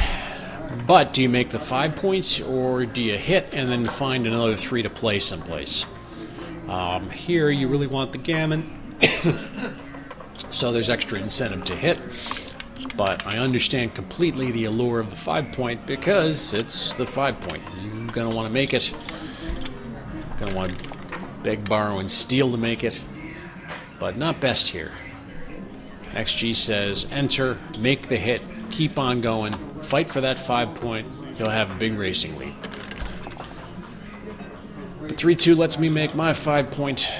but do you make the 5 points, or do you hit and then find another 3 to play someplace? Here, you really want the gammon, so there's extra incentive to hit. But I understand completely the allure of the 5 point because it's the 5 point. You're going to want to make it. Going to want to beg, borrow, and steal to make it. but not best here. XG says enter, make the hit, keep on going, fight for that 5 point. He'll have a big racing lead. 3-2 lets me make my 5 point.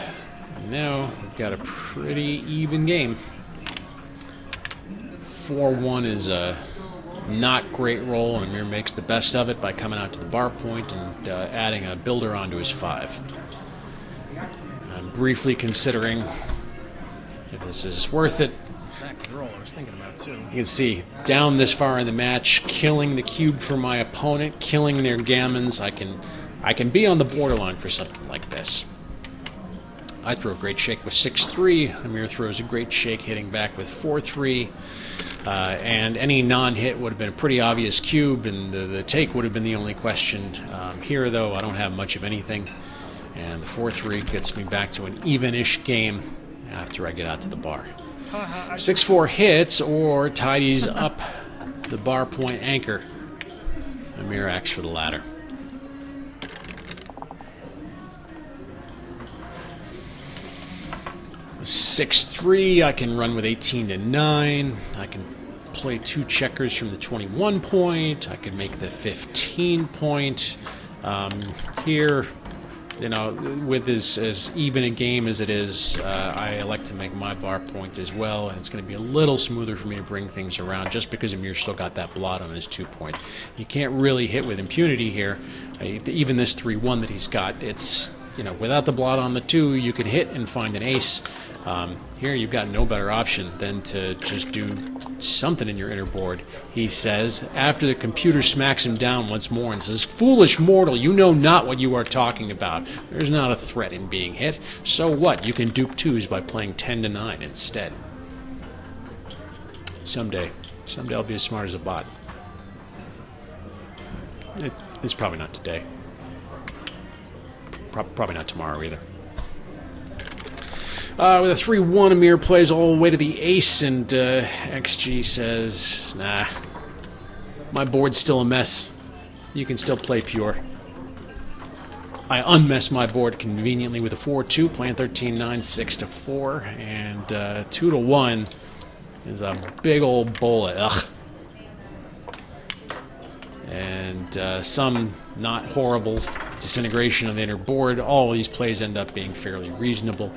And now we've got a pretty even game. 4-1 is a not great roll, and Emir makes the best of it by coming out to the bar point and adding a builder onto his 5. I'm briefly considering if this is worth it. Exactly the roll I was thinking about too. You can see down this far in the match, killing the cube for my opponent, killing their gammons. I can be on the borderline for something like this. I throw a great shake with 6-3. Emir throws a great shake hitting back with 4-3. And any non-hit would have been a pretty obvious cube, and the take would have been the only question. Here, though, I don't have much of anything. And the 4-3 gets me back to an even-ish game after I get out to the bar. 6-4 hits or tidies up the bar point anchor. Emir acts for the latter. 6-3, I can run with 18-9. I can play 2 checkers from the 21 point. I can make the 15 point. Here, you know, with as even a game as it is, I elect to make my bar point as well, and it's going to be a little smoother for me to bring things around just because Emir's still got that blot on his 2 point. You can't really hit with impunity here. Even this 3-1 that he's got, it's, you know, without the blot on the 2, you could hit and find an ace. Here you've got no better option than to just do something in your inner board, he says, after the computer smacks him down once more and says, "Foolish mortal, you know not what you are talking about. There's not a threat in being hit. So what? You can dupe 2s by playing 10-9 instead." Someday I'll be as smart as a bot. It's probably not today. Probably not tomorrow either. With a 3-1, Emir plays all the way to the ace, and XG says, "Nah, my board's still a mess. You can still play pure." I unmess my board conveniently with a 4-2, playing 13-9, 6-4, and 2-1 is a big old bowl of ugh. And some not horrible disintegration of the inner board. All of these plays end up being fairly reasonable.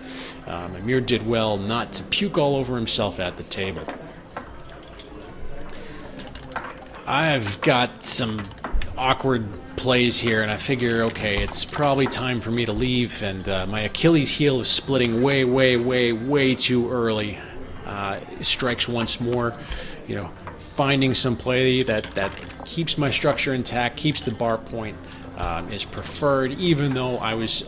Emir did well not to puke all over himself at the table. I've got some awkward plays here, and I figure, okay, it's probably time for me to leave, and my Achilles heel is splitting way too early. Strikes once more, you know, finding some play that keeps my structure intact, keeps the bar point, is preferred, even though I was,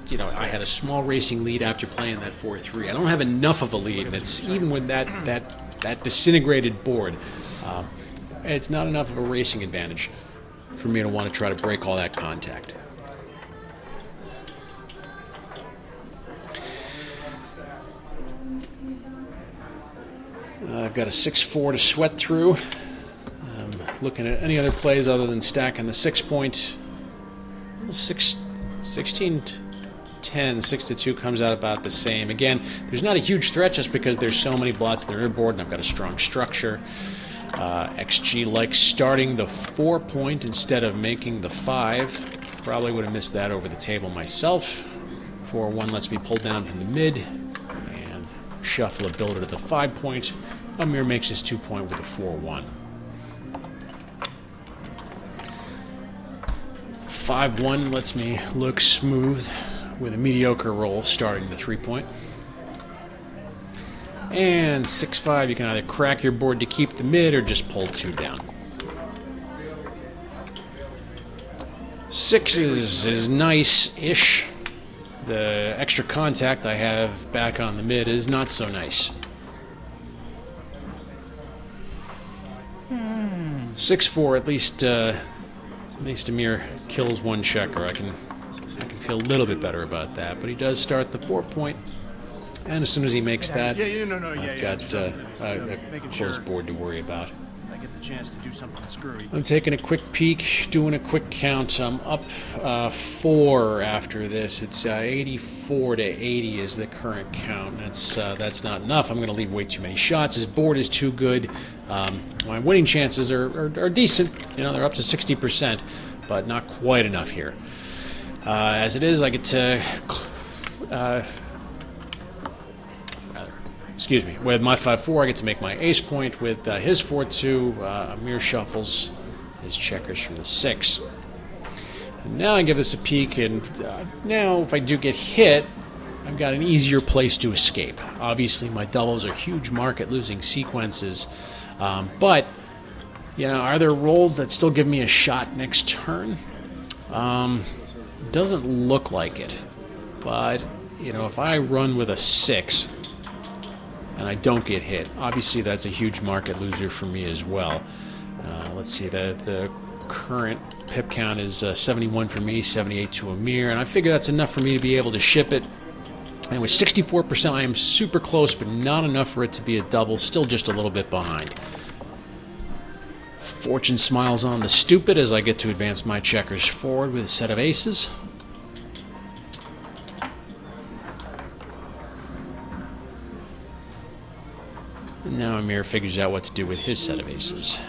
you know, I had a small racing lead after playing that 4-3. I don't have enough of a lead, and it's even with that disintegrated board, it's not enough of a racing advantage for me to want to try to break all that contact. I've got a 6-4 to sweat through. Looking at any other plays other than stacking the 6 point. 16-10, 6-2 comes out about the same. Again, there's not a huge threat just because there's so many blots in the rear board, and I've got a strong structure. XG likes starting the 4 point instead of making the 5. Probably would have missed that over the table myself. 4-1 lets me pull down from the mid and shuffle a builder to the 5 point. Emir makes his 2 point with a 4-1. 5-1 lets me look smooth with a mediocre roll starting the 3 point. And 6-5, you can either crack your board to keep the mid or just pull 2 down. 6 is nice-ish. The extra contact I have back on the mid is not so nice. 6-4, at least Emir kills 1 checker. I can feel a little bit better about that, but he does start the 4 point, and as soon as he makes that, I've got a closed board to worry about. I get the chance to do something screwy. I'm taking a quick peek, doing a quick count. I'm up 4 after this. It's 84 to 80 is the current count. That's not enough. I'm going to leave way too many shots. His board is too good. My winning chances are decent. You know, they're up to 60%, but not quite enough here. As it is, I get to... excuse me, with my 5-4, I get to make my ace point. With his 4-2, Emir shuffles his checkers from the 6. And now I give this a peek, and now if I do get hit, I've got an easier place to escape. Obviously, my doubles are huge market-losing sequences, but, you know, are there rolls that still give me a shot next turn? Doesn't look like it, but, you know, if I run with a 6... and I don't get hit, obviously that's a huge market loser for me as well. Let's see, the current pip count is 71 for me, 78 to Emir, and I figure that's enough for me to be able to ship it. And with 64%, I am super close, but not enough for it to be a double, still just a little bit behind. Fortune smiles on the stupid as I get to advance my checkers forward with a set of aces. And now Emir figures out what to do with his set of aces.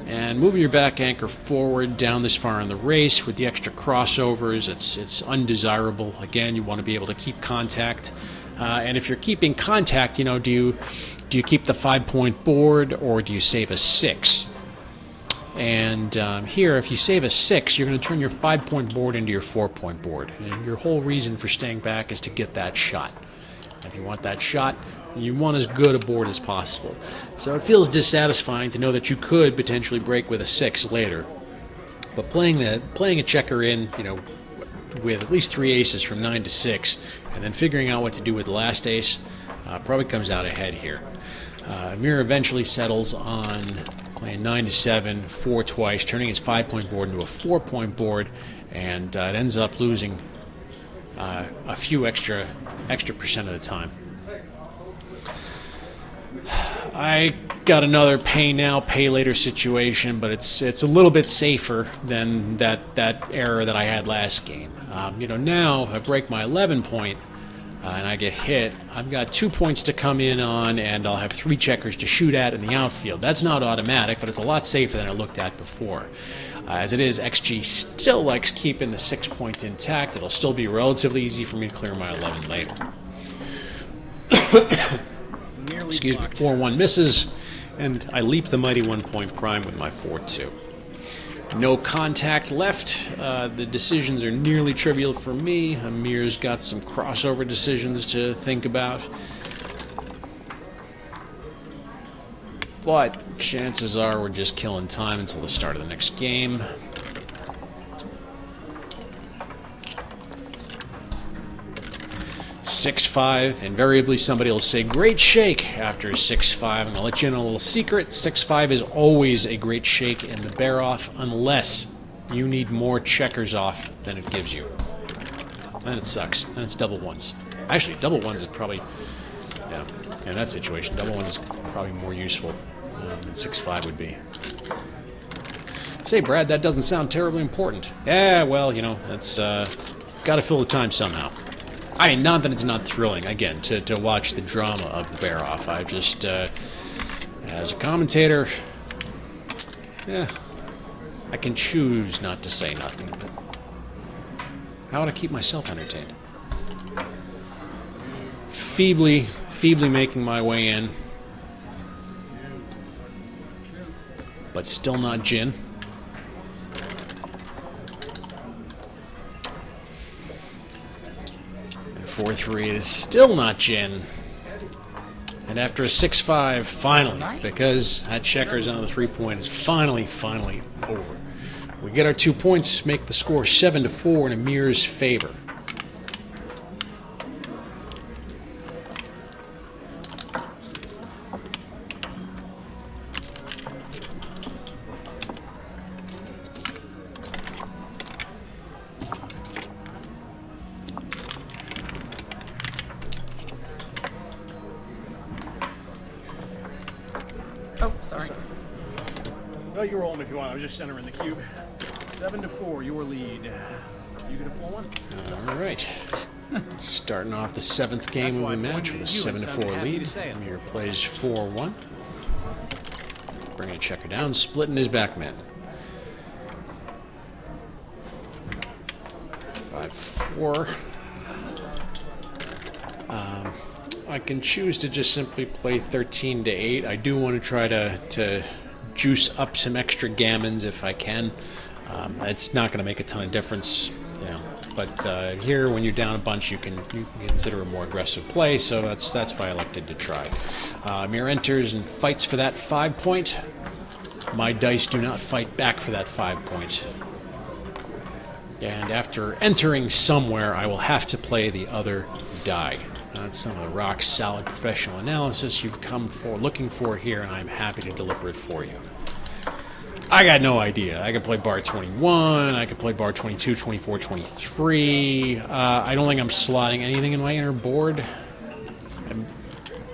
And moving your back anchor forward down this far in the race with the extra crossovers, it's undesirable. Again, you want to be able to keep contact. And if you're keeping contact, you know, do you keep the 5-point board or do you save a 6? And here, if you save a 6, you're going to turn your 5-point board into your 4-point board. And your whole reason for staying back is to get that shot. If you want that shot, you want as good a board as possible. So it feels dissatisfying to know that you could potentially break with a 6 later. But playing a checker in, you know, with at least 3 aces from 9 to 6, and then figuring out what to do with the last ace, probably comes out ahead here. Emir eventually settles on playing 9 to 7, 4 twice, turning his 5-point board into a 4-point board, and it ends up losing a few extra percent of the time. I got another pay now, pay later situation, but it's a little bit safer than that error that I had last game. You know, now if I break my 11-point and I get hit, I've got 2 points to come in on, and I'll have 3 checkers to shoot at in the outfield. That's not automatic, but it's a lot safer than I looked at before. As it is, XG still likes keeping the 6-point intact. It'll still be relatively easy for me to clear my 11 later. Excuse me, 4-1 misses, and I leap the mighty 1-point prime with my 4-2. No contact left. The decisions are nearly trivial for me. Emir's got some crossover decisions to think about. But chances are we're just killing time until the start of the next game. (6-5). Invariably somebody will say great shake after 6-5. I'm going to let you in on a little secret. 6-5 is always a great shake in the bear off unless you need more checkers off than it gives you. Then it sucks. Then it's double ones. Actually, double ones is probably, yeah, in that situation, double ones is probably more useful than 6-5 would be. Say, Brad, that doesn't sound terribly important. Yeah, well, you know, that's got to fill the time somehow. I mean, not that it's not thrilling, again, to watch the drama of the bear-off. I just, as a commentator, yeah, I can choose not to say nothing. But how would I keep myself entertained? Feebly making my way in. But still not gin. 4-3 is still not gin. And after a 6-5, finally, because that checkers on the 3-point is finally over. We get our 2 points, make the score 7-4 in Emir's favor. Mark. Oh, you roll them if you want. I was just centering the cube. 7-4, your lead. You get a full one? All right. Starting off the 7th game of the match with a 7-4 lead. Emir plays 4-1. Bringing a checker down, splitting his backman. 5-4. I can choose to just simply play 13-8. I do want to try to juice up some extra gammons if I can. It's not going to make a ton of difference, you know. But here, when you're down a bunch, you can consider a more aggressive play. So that's why I elected to try. Emir enters and fights for that 5 point. My dice do not fight back for that 5 point. And after entering somewhere, I will have to play the other die. That's some of the rock solid professional analysis you've come for looking for here, and I'm happy to deliver it for you. I got no idea. I could play bar 21, I could play bar 22, 24, 23. I don't think I'm slotting anything in my inner board. I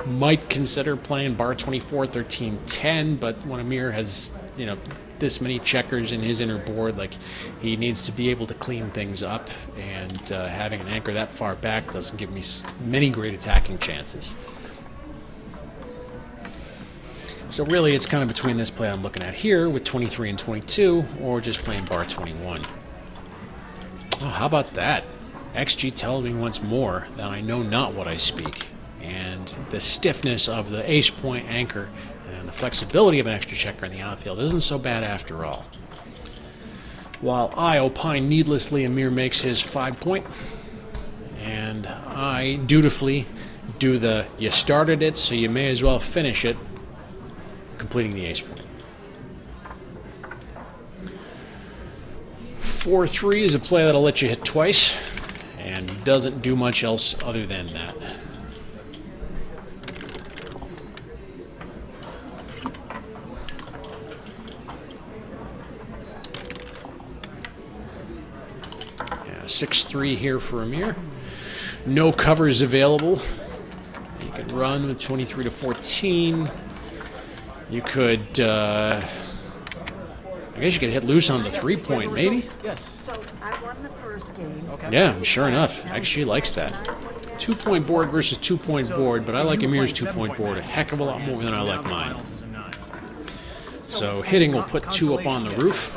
might consider playing bar 24, 13, 10, but when Emir has, you know, this many checkers in his inner board, like, he needs to be able to clean things up, and having an anchor that far back doesn't give me many great attacking chances. So really, it's kind of between this play I'm looking at here with 23 and 22, or just playing bar 21. Oh, how about that? XG tells me once more that I know not what I speak, and the stiffness of the ace point anchor and the flexibility of an extra checker in the outfield isn't so bad after all. While I opine needlessly, Emir makes his 5 point, and I dutifully do the you started it, so you may as well finish it, completing the ace point. 4-3 is a play that'll let you hit twice, and doesn't do much else other than that. Yeah, 6-3 here for Emir. No covers available. You can run with 23 to 14. You could, I guess you could hit loose on the 3 point, maybe? Yes. So I won the first game. Yeah, sure enough. Actually likes that. 2 point board versus 2 point board, but I like Emir's 2 point board a heck of a lot more than I like mine. So hitting will put 2 up on the roof.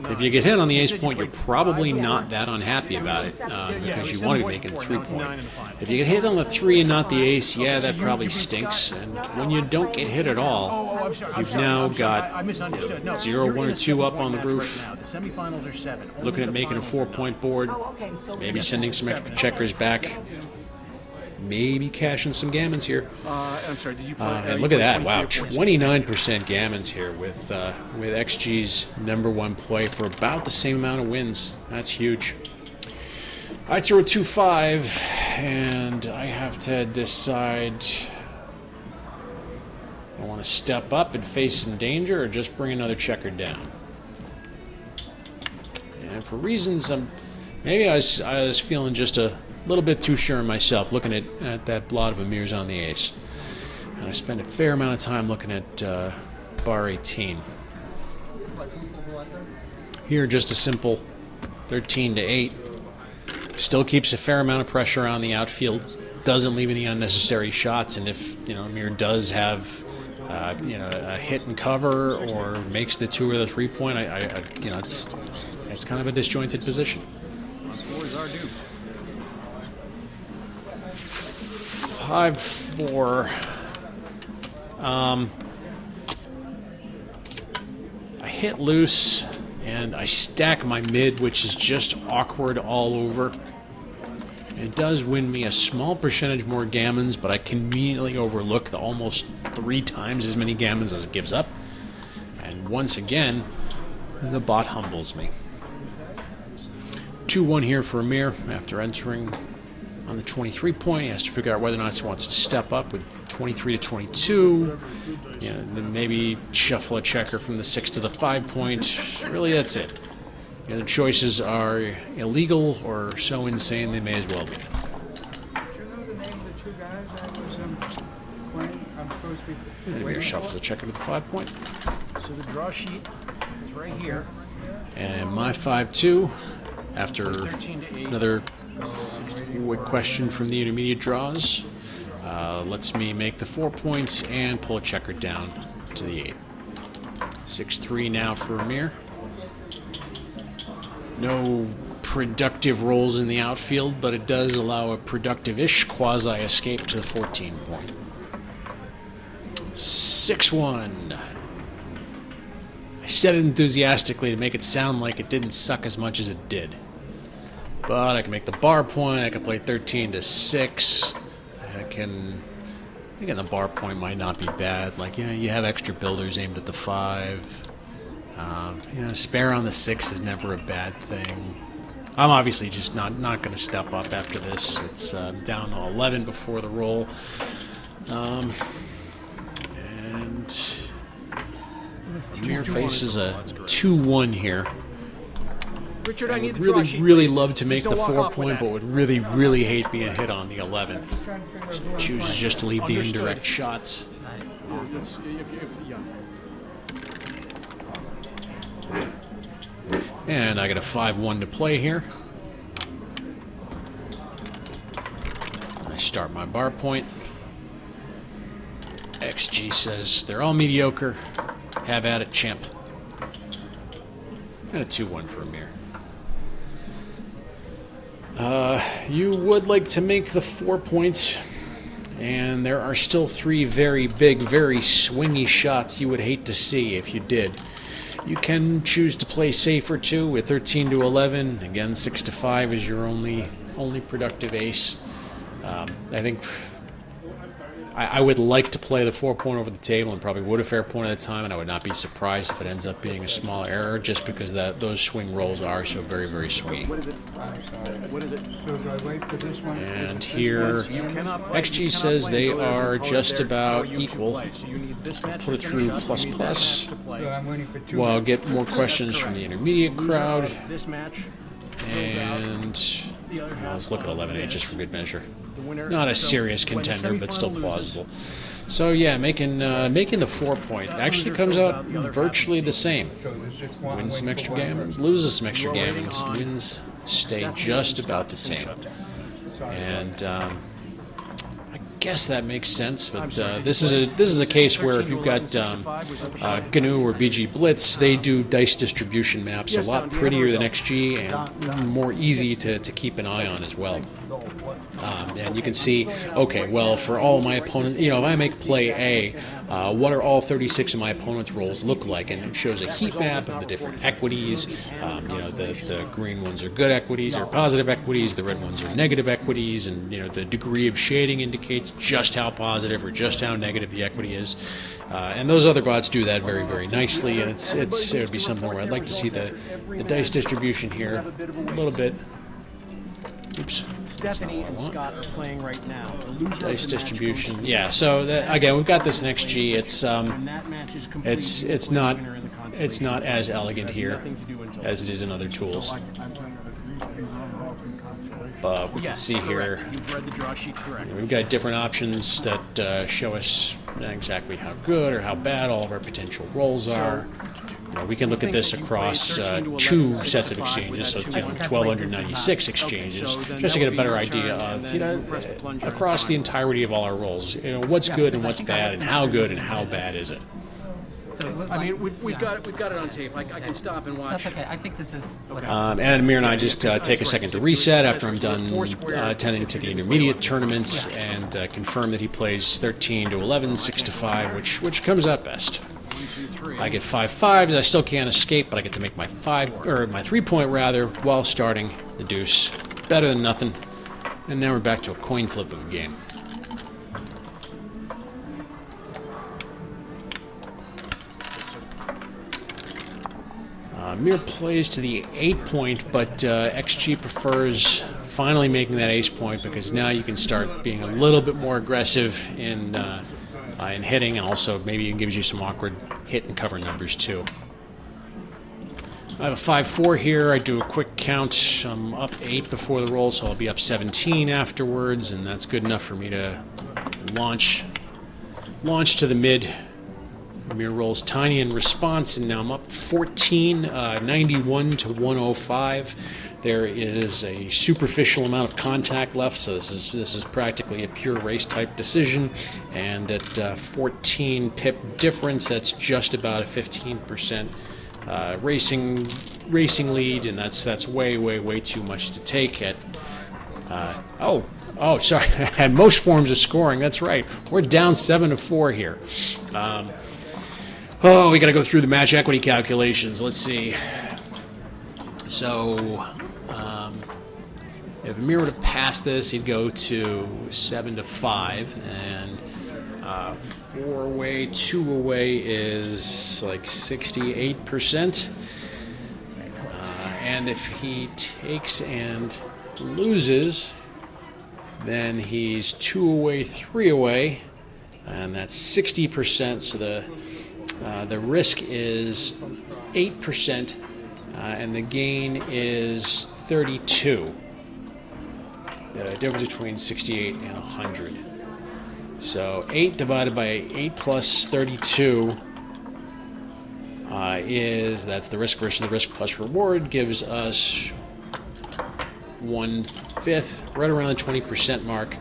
If you get hit on the ace point, you're probably not that unhappy about it, because you want to be making 3 point. If you get hit on the 3 and not the ace, yeah, that probably stinks. And when you don't get hit at all, you've now got 0, 1, or 2 up on the roof. Looking at making a 4 point board, maybe sending some extra checkers back. Maybe cashing some gammons here. I'm sorry, did you play? And look at that! Wow, 29% gammons here with XG's #1 play for about the same amount of wins. That's huge. I threw a 2-5, and I have to decide: I want to step up and face some danger, or just bring another checker down. And for reasons, maybe I was feeling just a little bit too sure of myself, looking at that blot of Emir's on the ace. And I spent a fair amount of time looking at bar 18. Here, just a simple 13-8. Still keeps a fair amount of pressure on the outfield. Doesn't leave any unnecessary shots. And if, you know, Emir does have a hit and cover, or makes the 2 or the 3 point, it's kind of a disjointed position. 5-4. I hit loose, and I stack my mid, which is just awkward all over. It does win me a small percentage more gammons, but I conveniently overlook the almost 3 times as many gammons as it gives up. And once again, the bot humbles me. 2-1 here for Emir after entering on the 23 point. He has to figure out whether or not he wants to step up with 23 to 22. And then maybe shuffle a checker from the 6 to the 5 point. Really, that's it. The other choices are illegal or so insane they may as well be. Do you know the name of the 2 guys I was playing? I'm supposed And Emir shuffles a checker to the 5 point. So the draw sheet is right here. And my 5-2, after 13 to 8. another quick question from the intermediate draws, lets me make the 4 points and pull a checker down to the 8. 6-3 now for Emir. No productive rolls in the outfield, but it does allow a productive-ish quasi-escape to the 14 point. 6-1. I said it enthusiastically to make it sound like it didn't suck as much as it did. But I can make the bar point, I can play 13 to 6. Again, the bar point might not be bad. Like, you have extra builders aimed at the 5. Spare on the 6 is never a bad thing. I'm obviously just not going to step up after this. It's down to 11 before the roll. And Emir faces a 2-1 here. Richard, I need would the draw really, sheet, really please. love to make Please the don't walk 4 off with point, that. but would really, really hate being hit on the 11. So chooses just to leave the Understood. indirect shots. That's- yeah. And I got a 5-1 to play here. I start my bar point. XG says they're all mediocre. Have at it, champ. And a 2-1 for Emir. You would like to make the 4 points, and there are still 3 very big, very swingy shots you would hate to see if you did. You can choose to play safer too with 13 to 11. Again, 6 to 5 is your only productive ace. I think I would like to play the 4 point over the table, and probably would a fair point at the time, and I would not be surprised if it ends up being a small error, just because those swing rolls are so very, very swingy. What is it? What is it? So do I wait for this one? And here, You cannot play. XG You cannot says play they until there's are a code just there about how you equal. play. So you need this match Put it to through finish up, plus you need plus. that match to play. So I'm waiting for 2 Well, I'll minutes. get more questions from the intermediate Loser crowd. of this match And the other half let's look at 11-8 just for good measure. the winner. Not a So serious when the contender, but still semifinal loses, plausible. So yeah, making the 4 point actually comes out virtually the same. So there's just one. Wins some wait for extra one gammons, loses some extra We're waiting gammons, on wins stay just about the same. And I guess that makes sense. But this is a case where if you've got GNU or BG Blitz, they do dice distribution maps a lot prettier than XG and more easy to keep an eye on as well. And you can see, okay, well, for all of my opponents, if I make play A, what are all 36 of my opponent's rolls look like? And it shows a heat map of the different equities. The green ones are good equities or positive equities, the red ones are negative equities, and the degree of shading indicates just how positive or just how negative the equity is. And those other bots do that very, very nicely, and it would be something where I'd like to see the dice distribution here a little bit. Oops. Stephanie and Scott are playing right now. The loser of the Dice match distribution. goes to Yeah. So again, we've got this in XG. and that match is complete. It's You play not the winner in the it's consolation not as match. elegant Has here nothing to do until as it is in other tools. I'm trying to at least be running off in consolation. But we can Yes, see correct. here You've read the draw sheet correctly. we've got different options that show us exactly how good or how bad all of our potential rolls are. We can look at this across 2 sets of exchanges, so 1,296 exchanges, just to get a better idea of across the entirety of all our rolls. What's good and what's bad, and how good and how bad is it. So it was I like, mean, we've got it on tape. I can stop and watch. That's okay. I think this is what And Emir and I just take a second to reset after I'm done attending to the intermediate tournaments and confirm that he plays 13 to 11, 6 to 5, which comes out best. I get 5-5s. I still can't escape, but I get to make my 3 point rather while starting the deuce. Better than nothing. And now we're back to a coin flip of a game. Emir plays to the 8 point, but XG prefers finally making that ace point because now you can start being a little bit more aggressive in hitting, and also maybe it gives you some awkward hit and cover numbers too. I have a 5-4 here. I do a quick count. I'm up 8 before the roll, so I'll be up 17 afterwards, and that's good enough for me to launch launch to the mid. Emir rolls tiny in response, and now I'm up 14, 91 to 105. There is a superficial amount of contact left, so this is practically a pure race type decision. And at 14 pip difference, that's just about a 15% racing lead, and that's way too much to take. At oh, sorry, at most forms of scoring. That's right, we're down 7-4 here. We got to go through the match equity calculations. Let's see. So, if Emir were to pass this, he'd go to 7-5, and 4-away, 2-away is like 68%. And if he takes and loses, then he's 2-away, 3-away, and that's 60%. So the risk is 8%, and the gain is 32. The difference between 68 and 100. So 8 divided by 8 plus 32 that's the risk versus the risk plus reward, gives us 1/5, right around the 20% mark.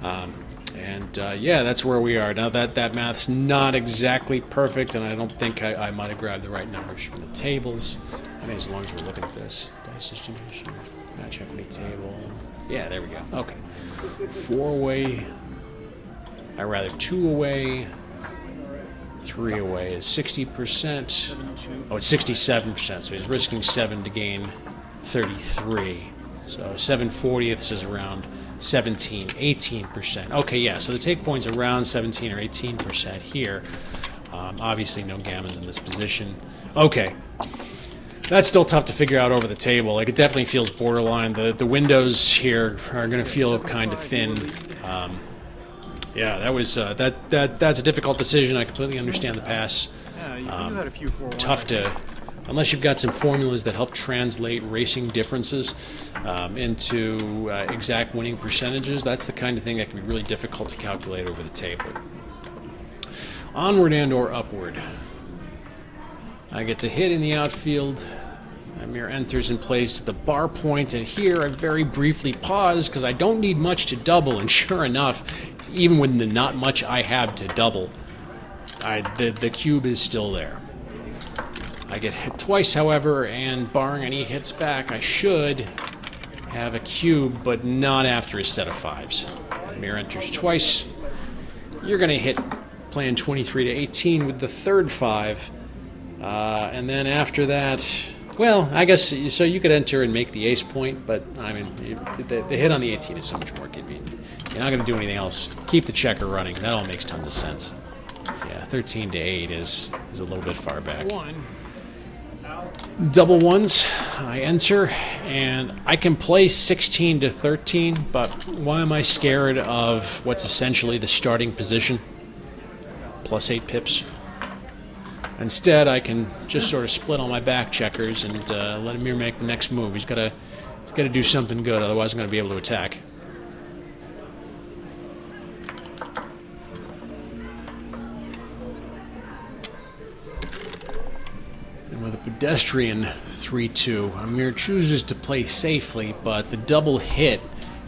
Yeah, that's where we are. Now that math's not exactly perfect, and I don't think I might have grabbed the right numbers from the tables. I mean, as long as we're looking at this. Dice distribution, match equity table. Yeah, there we go. Okay. 4-away, 2-away, 3-away is 60%. Oh, it's 67%, so he's risking 7 to gain 33. So 7/40ths is around 17, 18%. Okay, yeah, so the take point's around 17 or 18% here. Obviously, no gammons in this position. Okay. That's still tough to figure out over the table. Like, it definitely feels borderline. The windows here are going to feel kind of thin. Yeah, that was that's a difficult decision. I completely understand the pass. Yeah, you had a few 4-1. Tough to, unless you've got some formulas that help translate racing differences into exact winning percentages. That's the kind of thing that can be really difficult to calculate over the table. Onward and or upward. I get to hit in the outfield. Emir enters and plays to the bar point, and here I very briefly pause because I don't need much to double, and sure enough, even with the not much I have to double, the cube is still there. I get hit twice, however, and barring any hits back, I should have a cube, but not after a set of 5s. Emir enters twice. You're going to hit playing 23 to 18 with the third 5. And then after that, well, I guess, so you could enter and make the ace point, but, I mean, the hit on the 18 is so much more convenient. You're not going to do anything else. Keep the checker running. That all makes tons of sense. Yeah, 13 to 8 is a little bit far back. Double ones, I enter, and I can play 16 to 13, but why am I scared of what's essentially the starting position? Plus 8 pips. Instead, I can just sort of split all my back checkers and let Emir make the next move. He's got to do something good, otherwise I'm going to be able to attack. And with a pedestrian 3-2, Emir chooses to play safely, but the double hit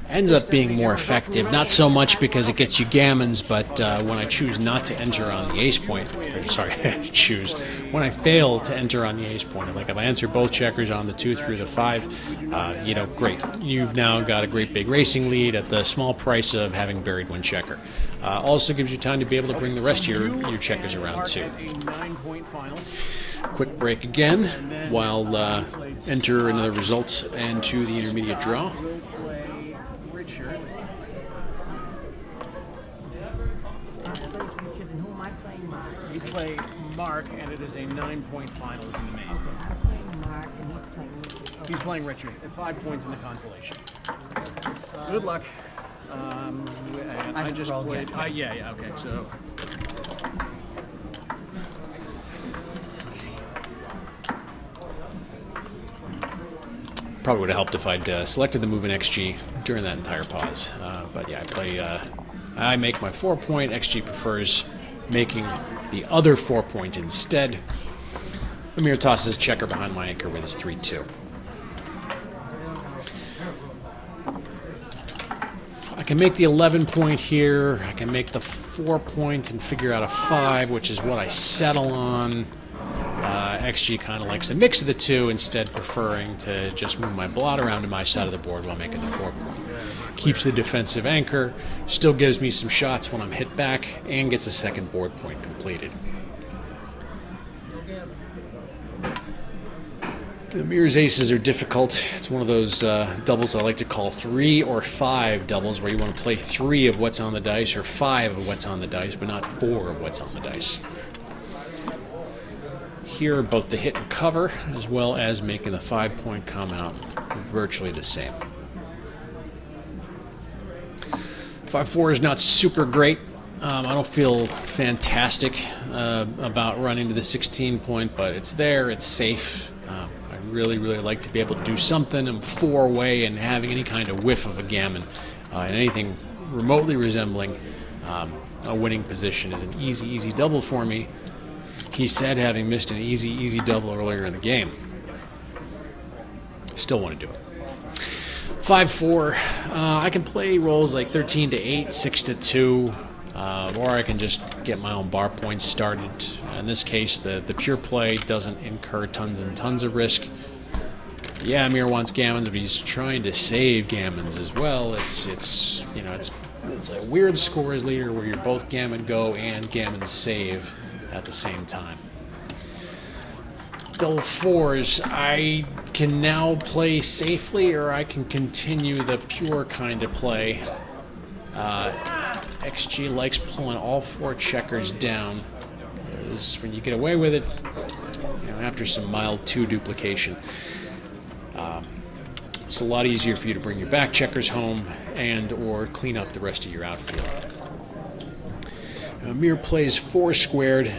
ends up being more effective. Not so much because it gets you gammons, but when I choose not to enter on the ace point, or sorry, when I fail to enter on the ace point, like if I enter both checkers on the 2 through the 5, great. You've now got a great big racing lead at the small price of having buried one checker. Also gives you time to be able to bring the rest of your checkers around too. Quick break again, while enter another result into the intermediate draw. You play Mark, and it is a 9-point finals in the main. I'm playing Mark, and he's playing Richard. He's playing Richard at 5 points in the consolation. Good luck. And I just played. Yeah. Okay, so. Probably would have helped if I'd selected the move in XG during that entire pause. But yeah, I make my 4-point. XG prefers making the other 4-point instead. Emir tosses checker behind my anchor with his 3-2. I can make the 11-point here. I can make the 4-point and figure out a 5, which is what I settle on. XG kind of likes a mix of the two, instead preferring to just move my blot around to my side of the board while making the 4-point. Keeps the defensive anchor, still gives me some shots when I'm hit back, and gets a second board point completed. Emir's aces are difficult. It's one of those doubles I like to call 3 or 5 doubles, where you want to play 3 of what's on the dice or 5 of what's on the dice, but not 4 of what's on the dice. Here, both the hit and cover, as well as making the 5-point come out, are virtually the same. 5-4 is not super great. I don't feel fantastic about running to the 16-point, but it's there, it's safe. I really like to be able to do something. I'm 4 away, and having any kind of whiff of a gammon and anything remotely resembling a winning position is an easy double for me. He said, having missed an easy double earlier in the game. Still want to do it. 5-4. I can play rolls like 13-8, 6-2, or I can just get my own bar points started. In this case, the pure play doesn't incur tons and tons of risk. Yeah, Emir wants gammons, but he's trying to save gammons as well. It's a weird scores leader where you're both gammon go and gammon save at the same time. Double 4s, I can now play safely, or I can continue the pure kind of play. XG likes pulling all 4 checkers down. Because when you get away with it, after some mild 2 duplication, it's a lot easier for you to bring your back checkers home and or clean up the rest of your outfield. Emir plays 4 squared,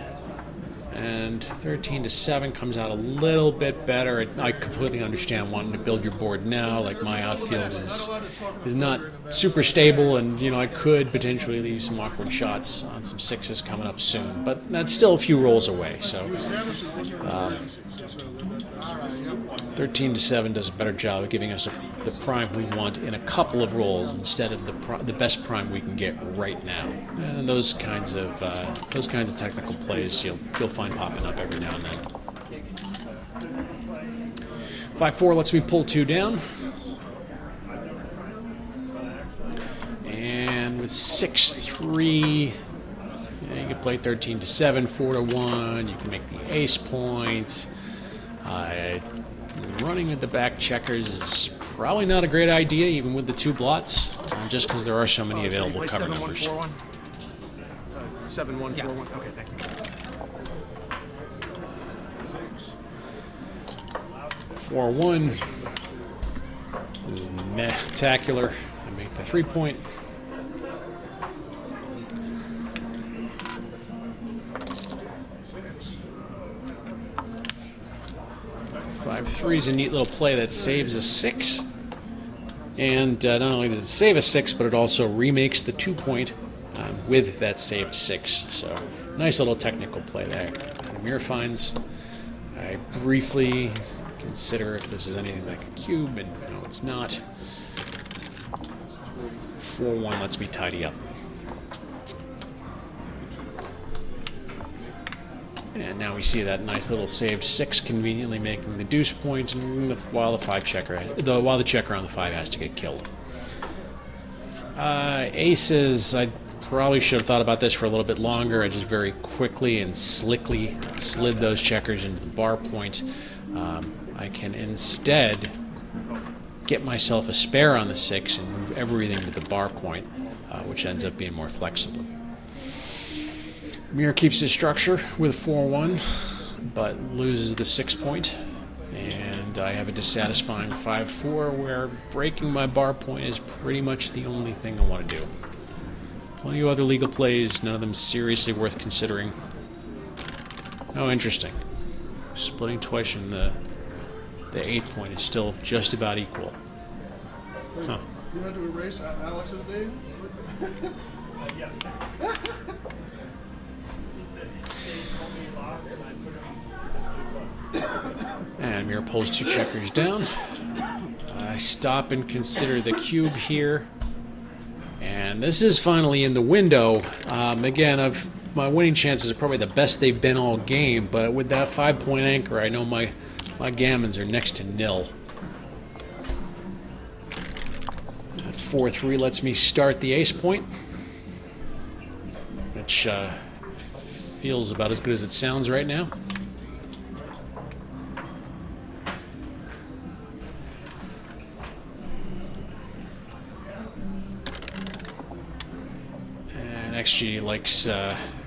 and 13-7 comes out a little bit better. I completely understand wanting to build your board now. Like, my outfield is not super stable, and I could potentially leave some awkward shots on some 6s coming up soon, but that's still a few rolls away. So 13-7 does a better job of giving us the prime we want in a couple of rolls instead of the best prime we can get right now. And those kinds of technical plays you'll find popping up every now and then. 5-4 lets me pull 2 down, and with 6-3, you can play 13-7, 4-1. You can make the ace point. Running with the back checkers is probably not a great idea, even with the 2 blots, just because there are so many available cover numbers. 7-1, 4-1. Okay, thank you. 4-1 is spectacular. I make the 3-point. 5-3 is a neat little play that saves a 6. And not only does it save a 6, but it also remakes the 2-point with that saved 6. So, nice little technical play there. And Emir finds. I briefly consider if this is anything like a cube, and no, it's not. 4-1 lets me tidy up. And now we see that nice little saved 6 conveniently making the deuce point, and while the checker on the 5 has to get killed. Aces, I probably should have thought about this for a little bit longer. I just very quickly and slickly slid those checkers into the bar point. I can instead get myself a spare on the 6 and move everything to the bar point, which ends up being more flexible. Emir keeps his structure with 4-1, but loses the 6-point, and I have a dissatisfying 5-4 where breaking my bar point is pretty much the only thing I want to do. Plenty of other legal plays, none of them seriously worth considering. Oh, interesting. Splitting twice in the 8-point is still just about equal. Huh. You want to erase Alex's name? Emir pulls 2 checkers down. I stop and consider the cube here. And this is finally in the window. Again, my winning chances are probably the best they've been all game, but with that 5-point anchor, I know my gammons are next to nil. That 4-3 lets me start the ace point, which feels about as good as it sounds right now. And XG likes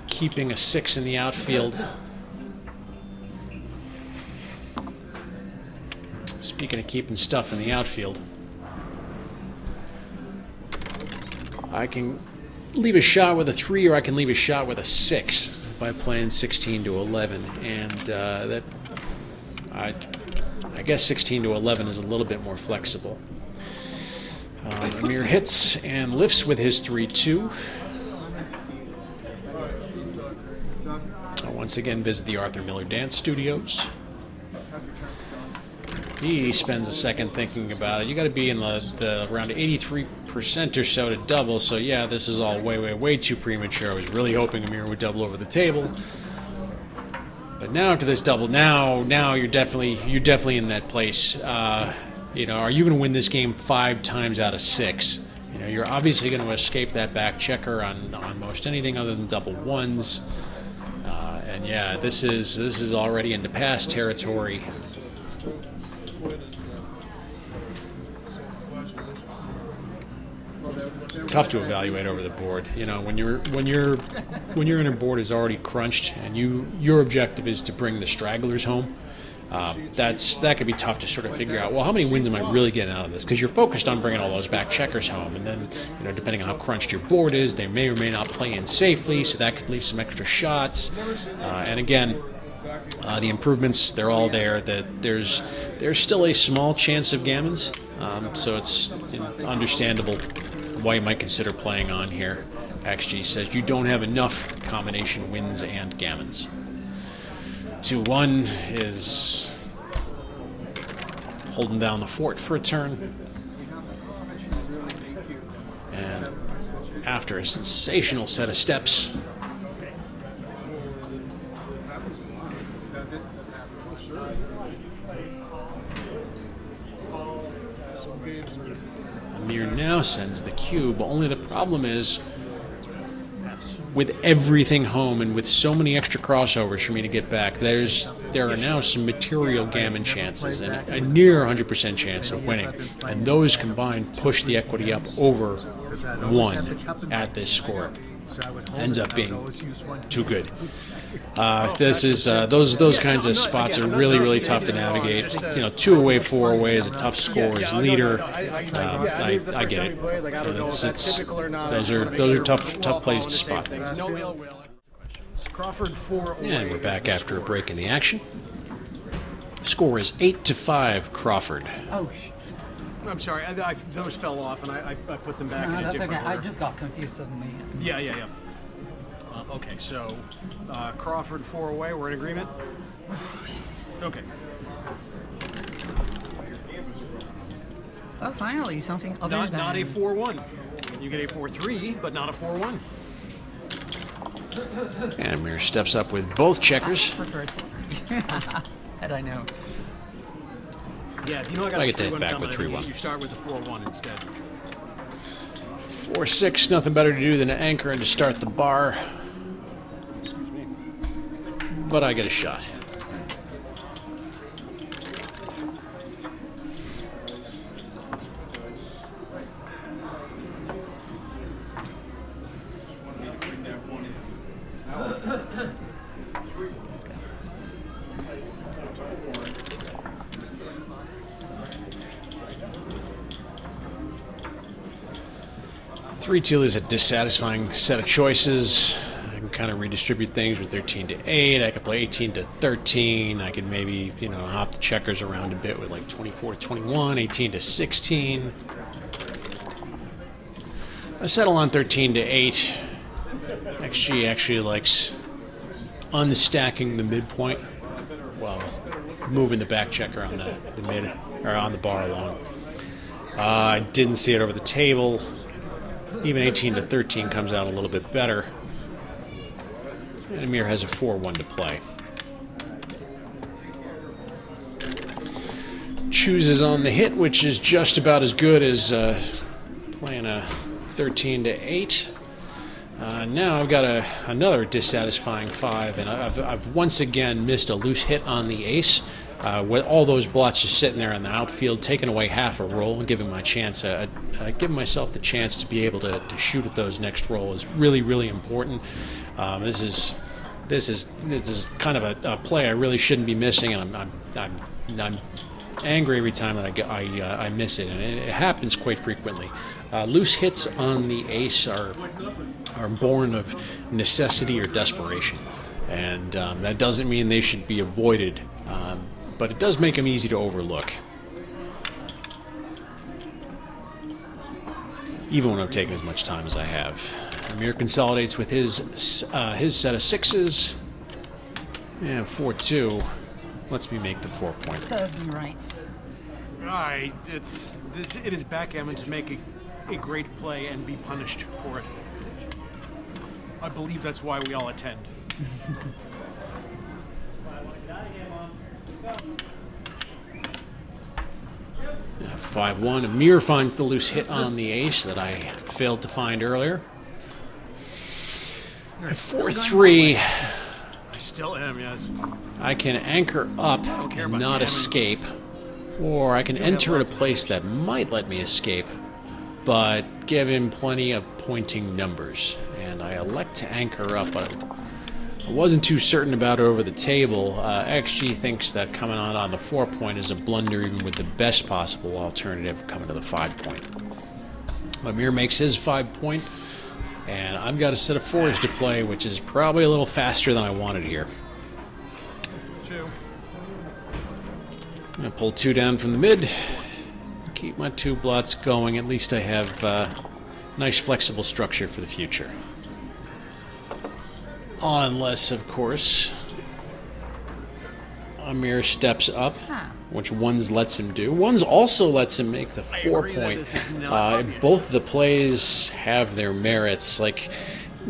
keeping a 6 in the outfield. Speaking of keeping stuff in the outfield, I can leave a shot with a 3, or I can leave a shot with a 6 by playing 16 to 11, and I guess 16 to 11 is a little bit more flexible. Emir hits and lifts with his 3-2. Once again, visit the Arthur Miller Dance Studios. He spends a second thinking about it. You got to be in the around 83% or so to double. So yeah, this is all way too premature. I was really hoping Emir would double over the table. But now after this double, now you're definitely in that place. You know, are you going to win this game 5 times out of 6? You know, you're obviously going to escape that back checker on most anything other than double ones. And yeah, this is already into pass territory. Tough to evaluate over the board. You know, when your inner board is already crunched and your objective is to bring the stragglers home, that could be tough to sort of figure out. Well, how many wins am I really getting out of this? Because you're focused on bringing all those back checkers home, and then, you know, depending on how crunched your board is, they may or may not play in safely, so that could leave some extra shots. And again, the improvements, they're all there. That there's still a small chance of gammons, so it's understandable why you might consider playing on here. XG says you don't have enough combination wins and gammons. 2-1 is holding down the fort for a turn. And after a sensational set of steps, Emir now sends the cube. Only the problem is, with everything home and with so many extra crossovers for me to get back, there are now some material gammon chances and a near 100% chance of winning. And those combined push the equity up over 1 at this score. Ends up being too good. This is those kinds of spots are really tough to navigate. You know, 2 away, 4 away is a tough score as leader. I get it. Those are tough plays to spot. Crawford 4 away. And we're back after a break in the action. Score is 8-5 Crawford. Oh, I'm sorry, those fell off, and I put them back in a that's different okay. order. I just got confused suddenly. Yeah. Okay, so Crawford 4 away. We're in agreement. Yes. Okay. Oh, finally, something other than... Not a 4-1. You get a 4-3, but not a 4-1. And Emir steps up with both checkers. Preferred. Had I known. Yeah, if you know I got I a get to hit 3-1 back coming, with I mean, 3-1. you start with the 4-1 instead. 4-6, nothing better to do than to anchor and to start the bar. Excuse me. But I get a shot. Three teal is a dissatisfying set of choices. I can kind of redistribute things with 13 to 8. I could play 18 to 13. I could maybe, you know, hop the checkers around a bit with like 24 to 21, 18 to 16. I settle on 13 to 8. XG actually likes unstacking the midpoint while moving the back checker on the mid, or on the bar alone. I didn't see it over the table. Even 18 to 13 comes out a little bit better. And Emir has a 4-1 to play. Chooses on the hit, which is just about as good as playing a 13 to 8. Now I've got another dissatisfying 5, and I've once again missed a loose hit on the ace. With all those blots just sitting there in the outfield, taking away half a roll and giving giving myself the chance to be able to shoot at those next roll is really, really important. This is kind of a play I really shouldn't be missing, and I'm angry every time that I miss it, and it happens quite frequently. Loose hits on the ace are born of necessity or desperation, and that doesn't mean they should be avoided, but it does make them easy to overlook. Even when I'm taking as much time as I have. Emir consolidates with his set of 6s, and 4-2 lets me make the 4-point. Serves me right. It is backgammon to make a great play and be punished for it. I believe that's why we all attend. 5-1. Emir finds the loose hit on the ace that I failed to find earlier. 4-3. I still am, yes. I can anchor up and not escape, or I can enter at a place that might let me escape, but give him plenty of pointing numbers. And I elect to anchor up, but I wasn't too certain about it over the table. XG thinks that coming on the 4-point is a blunder even with the best possible alternative coming to the 5-point. Emir makes his 5-point, and I've got a set of 4s to play, which is probably a little faster than I wanted here. 2. I pull 2 down from the mid, keep my 2 blots going. At least I have nice flexible structure for the future. Unless, of course, Emir steps up, which ones lets him do. Ones also lets him make the 4-point. Both the plays have their merits. Like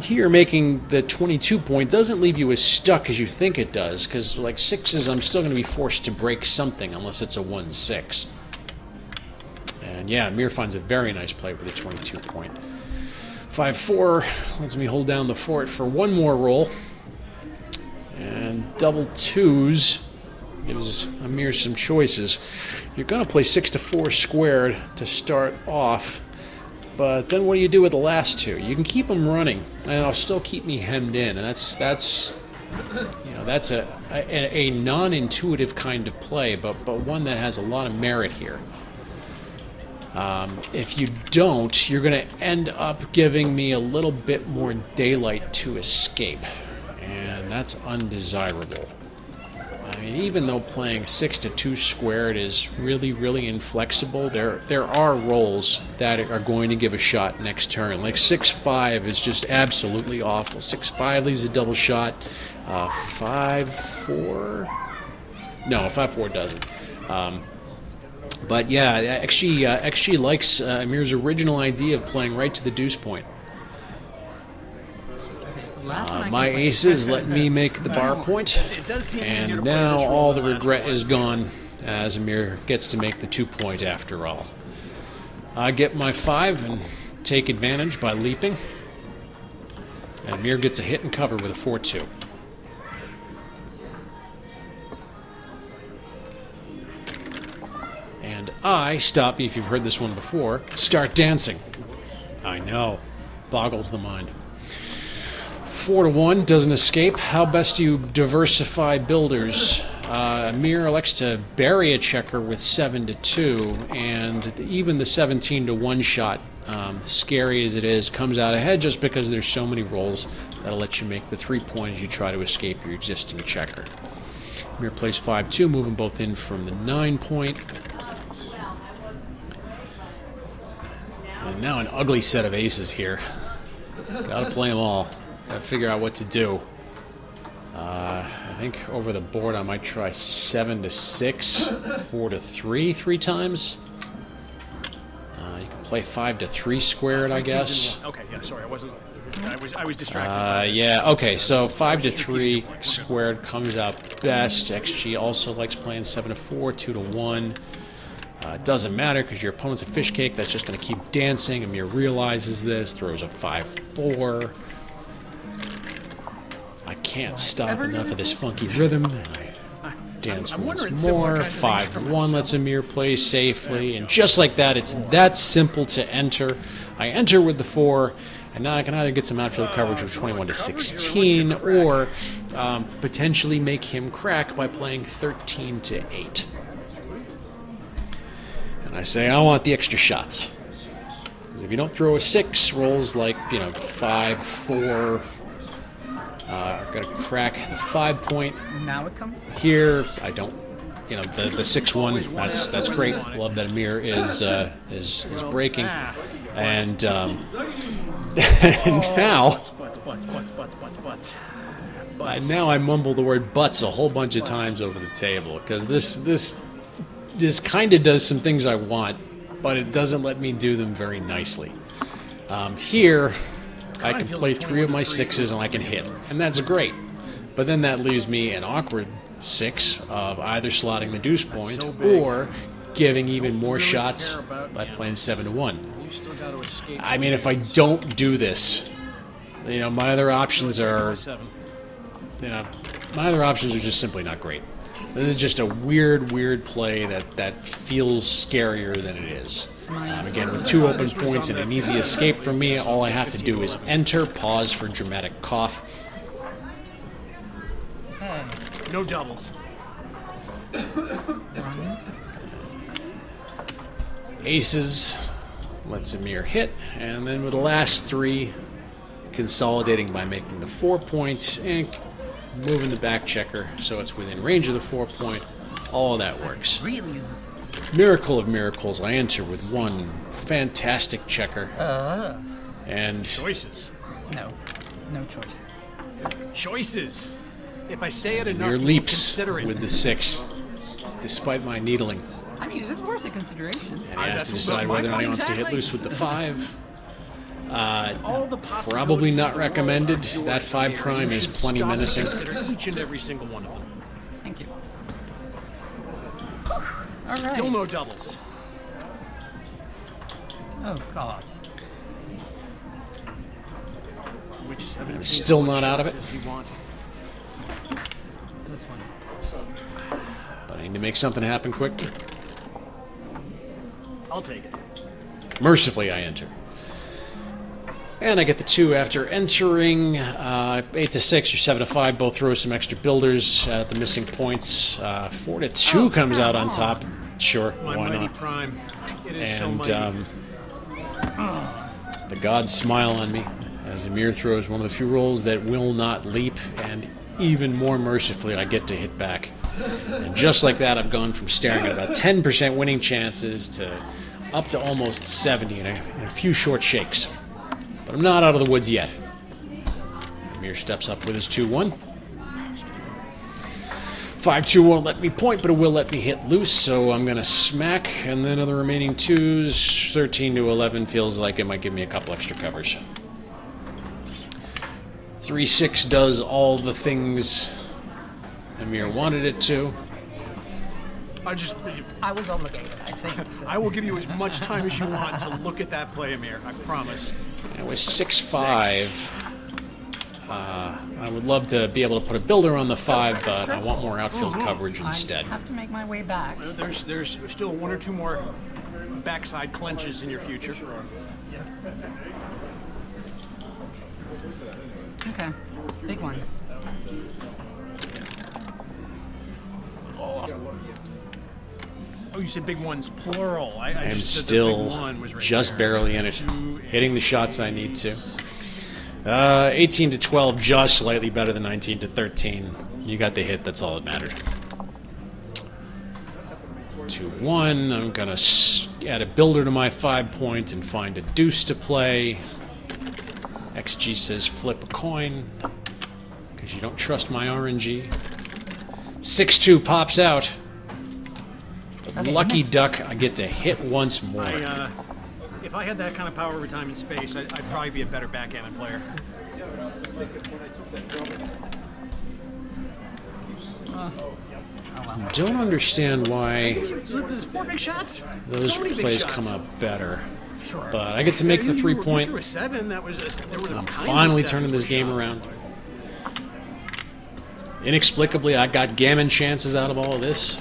here, making the 22-point doesn't leave you as stuck as you think it does, because like 6s, I'm still going to be forced to break something unless it's a 1-6. And yeah, Emir finds a very nice play with a 22-point. 5-4 lets me hold down the fort for one more roll, and double 2s gives Emir some choices. You're going to play 6-4 squared to start off, but then what do you do with the last 2? You can keep them running, and it'll still keep me hemmed in, and that's a non-intuitive kind of play, but one that has a lot of merit here. If you don't, you're going to end up giving me a little bit more daylight to escape, and that's undesirable. I mean, even though playing 6-2 squared is really, really inflexible, there are rolls that are going to give a shot next turn. Like 6-5 is just absolutely awful. 6-5 leaves a double shot. 5-4? No, 5-4 doesn't. But yeah, XG likes Emir's original idea of playing right to the deuce point. My aces let me make the bar point, and now all the regret is gone as Emir gets to make the 2-point after all. I get my 5 and take advantage by leaping, and Emir gets a hit and cover with a 4-2. And I, stop me if you've heard this one before, start dancing. I know, boggles the mind. 4-1 doesn't escape. How best do you diversify builders? Emir elects to bury a checker with 7-2, and even the 17-1 shot, scary as it is, comes out ahead just because there's so many rolls that'll let you make the 3-point as you try to escape your existing checker. Emir plays 5-2, moving both in from the 9-point. And now an ugly set of aces here. Gotta play them all. Gotta figure out what to do. I think over the board I might try 7 to 6, 4 to 3 3 times. You can play 5 to 3 squared, I guess. Okay, yeah, sorry, I was distracted. Yeah, okay, so 5 to 3 squared comes out best. XG also likes playing 7 to 4, 2 to 1. It doesn't matter because your opponent's a fish cake that's just going to keep dancing. Emir realizes this, throws a 5-4. I can't stop enough of this funky rhythm. And I dance once more. 5-1 lets Emir play safely. And just like that, it's that simple to enter. I enter with the 4, and now I can either get some outfield coverage with 21 to 16, or potentially make him crack by playing 13 to 8. And I say, I want the extra shots. Because if you don't throw a 6, rolls like, 5, 4 are going to crack the 5 point. Now it comes. Here, I don't. The 6-1, that's great. Love that Emir is breaking. And and now, now I mumble the word butts a whole bunch of times over the table, because this kind of does some things I want, but it doesn't let me do them very nicely. Here, I can play 3 of my 6s and I can hit, and that's great. But then that leaves me an awkward 6 of either slotting the deuce point or giving even more shots by playing 7 to 1. I mean, if I don't do this, my other options are, just simply not great. This is just a weird play that feels scarier than it is. Again, with 2 open points and an easy escape from me, all I have to do is enter, pause for dramatic cough. No doubles. Aces lets Emir hit, and then with the last 3, consolidating by making the 4 points and moving the back checker so it's within range of the 4 point. All of that works. Really use the 6. Miracle of miracles, I enter with 1 fantastic checker. And Choices. No choices. 6. Choices. If I say it enough, Emir you'll leaps consider it. with the 6, despite my needling. I mean, it is worth a consideration. And he has to decide whether or not he wants to hit loose with the 5. All the Probably not recommended. That 5 prime is plenty menacing. Consider each and every single one of them. Thank you. All right. Still no doubles. Oh God. Which 17 still not out of it. does he want? This one. But I need to make something happen quickly. I'll take it. Mercifully, I enter. And I get the 2 after entering. 8 to 6 or 7 to 5 both throw some extra builders at the missing points. 4 to 2 comes out on top. Sure, My why mighty not? prime. It is so And mighty. the gods smile on me as Emir throws one of the few rolls that will not leap, and even more mercifully, I get to hit back. And just like that, I've gone from staring at about 10% winning chances to up to almost 70 in a few short shakes. But I'm not out of the woods yet. Emir steps up with his 2-1. 5-2 won't let me point, but it will let me hit loose, so I'm going to smack, and then of the remaining 2s, 13 to 11 feels like it might give me a couple extra covers. 3-6 does all the things Emir wanted it to. I was obligated, I think. So. I will give you as much time as you want to look at that play, Emir. I promise. It was 6-5. I would love to be able to put a builder on the 5, but I want more outfield coverage instead. I have to make my way back. There's still 1 or 2 more backside clenches in your future. Okay. Big ones. Oh, you said big ones, plural. I am just said the still big one was right just there. barely in it, hitting the shots I need to. 18 to 12, just slightly better than 19 to 13. You got the hit, that's all that mattered. 2-1, I'm going to add a builder to my 5 point and find a deuce to play. XG says flip a coin, because you don't trust my RNG. 6-2 pops out. Okay, Lucky miss. duck, I get to hit once more. If I had that kind of power over time and space, I'd probably be a better backgammon player. Don't understand why There's 4 big shots. those So many big plays shots. come out better. Sure. But I get to make the You threw 3-point. a 7. That was just, there were I'm kinds of finally sevens turning with this game shots. around. Inexplicably, I got gammon chances out of all of this.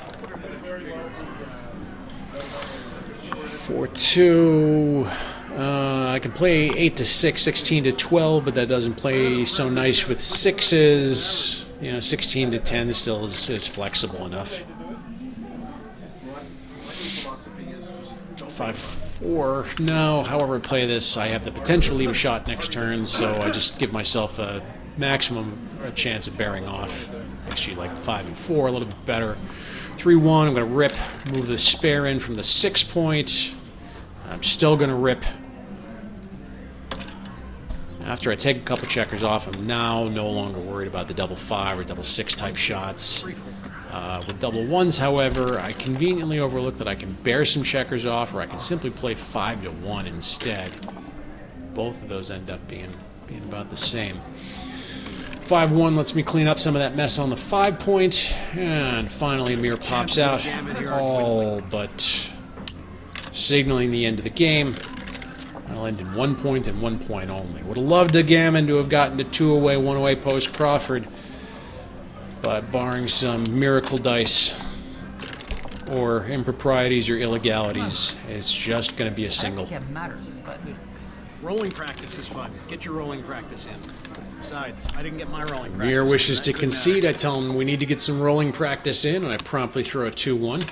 4-2. I can play 8-6, 16-12, but that doesn't play so nice with sixes. You know, 16-10 still is flexible enough. 5-4. No, however I play this, I have the potential to leave a shot next turn, so I just give myself a maximum chance of bearing off. Actually, like 5 and 4, a little bit better. 3-1. I'm going to rip, move the spare in from the 6-point. I'm still going to rip. After I take a couple checkers off, I'm now no longer worried about the double 5 or double 6 type shots. With double 1s, however, I conveniently overlook that I can bear some checkers off, or I can simply play 5-1 instead. Both of those end up being about the same. 5-1 lets me clean up some of that mess on the 5-point, and finally Emir pops out, all but signaling the end of the game. I'll end in 1 point and 1 point only. Would have loved a gammon to have gotten to 2 away, 1 away post Crawford, but barring some miracle dice or improprieties or illegalities, it's just going to be a I single. don't think it matters, but Rolling practice is fun. Get your rolling practice in. Besides, I didn't get my rolling practice. Emir wishes That to could concede. matter. I tell him we need to get some rolling practice in, and I promptly throw a 2-1.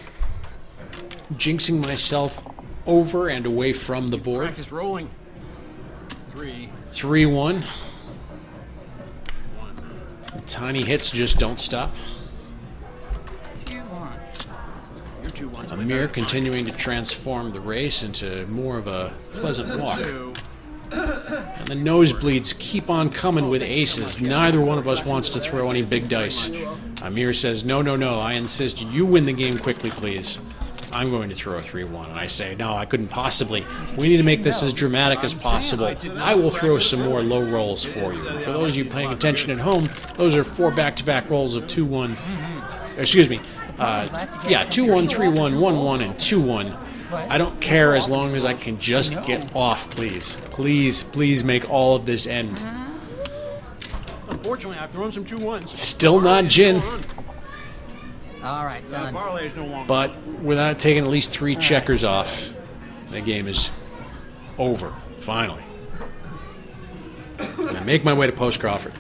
Jinxing myself over and away from the board. Practice rolling. 3, 3-1. 1. Tiny hits just don't stop. 2-1. Your 2 ones. Emir continuing to transform the race into more of a pleasant walk. 2. And the nosebleeds keep on coming with aces. Neither one of us wants to throw any big dice. Emir says, no, no, no, I insist you win the game quickly, please. I'm going to throw a 3-1. And I say, no, I couldn't possibly. We need to make this as dramatic as possible. I will throw some more low rolls for you. For those of you paying attention at home, those are 4 back-to-back rolls of 2-1. Excuse me. Yeah, 2-1, 3-1, 1-1, and 2-1. I don't care as long as I can just get off, please. Please, please make all of this end. Unfortunately, I've thrown some 2 ones. Still not gin, All right, done. Parlay is no longer. but without taking at least 3 checkers off, the game is over, finally. And I make my way to Post Crawford.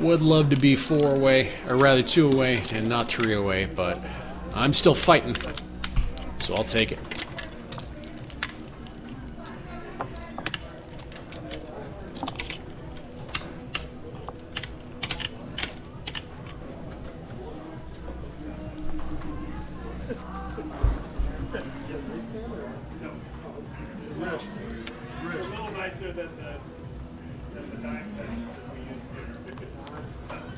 Would love to be 4 away, or rather 2 away, and not 3 away, but I'm still fighting, so I'll take it. Rich, It's a little nicer than the dime pens that we use here.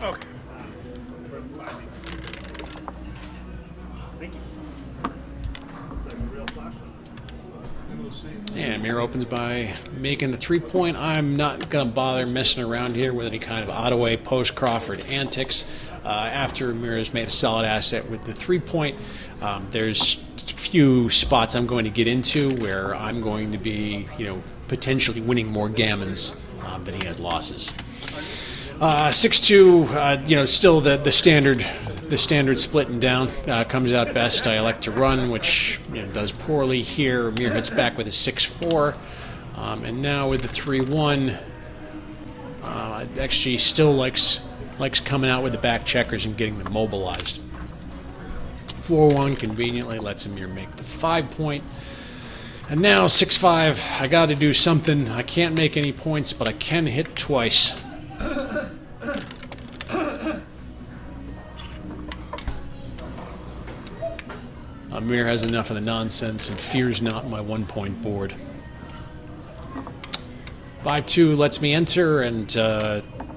Okay. For finding. Thank you. It's like a real flashlight. And Emir opens by making the 3-point. I'm not going to bother messing around here with any kind of Ottaway post-Crawford antics. After Emir has made a solid asset with the 3-point, there's a few spots I'm going to get into where I'm going to be, potentially winning more gammons than he has losses. 6-2, still the standard splitting down comes out best. I elect to run, which does poorly here. Emir hits back with a 6-4, and now with the 3-1, XG still likes coming out with the back checkers and getting them mobilized. 4-1 conveniently lets Emir make the 5-point. And now 6-5, I got to do something. I can't make any points, but I can hit twice. Emir has enough of the nonsense and fears not my 1-point board. 5-2 lets me enter and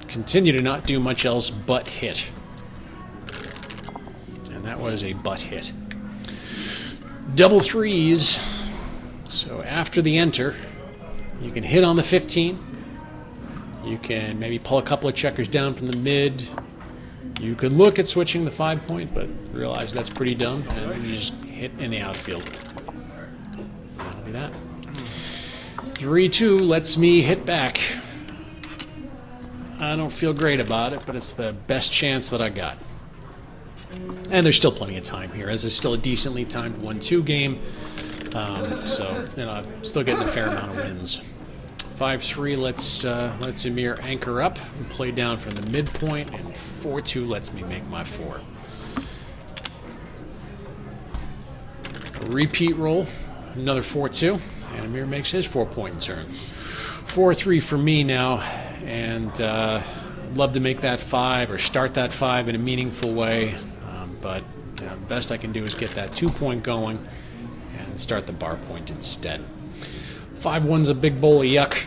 continue to not do much else but hit. And that was a butt hit. Double threes. So after the enter, you can hit on the 15. You can maybe pull a couple of checkers down from the mid. You could look at switching the 5-point, but realize that's pretty dumb, and then you just hit in the outfield. That'll be that. 3-2 lets me hit back. I don't feel great about it, but it's the best chance that I got. And there's still plenty of time here, as it's still a decently timed 1-2 game. So, you know, I'm still getting a fair amount of wins. 5-3 lets Emir anchor up and play down from the midpoint, and 4-2 lets me make my 4. A repeat roll, another 4-2, and Emir makes his 4-point turn. 4-3 for me now, and I'd love to make that 5 or start that 5 in a meaningful way, but you know, the best I can do is get that 2-point going and start the bar point instead. 5-1's a big bowl of yuck.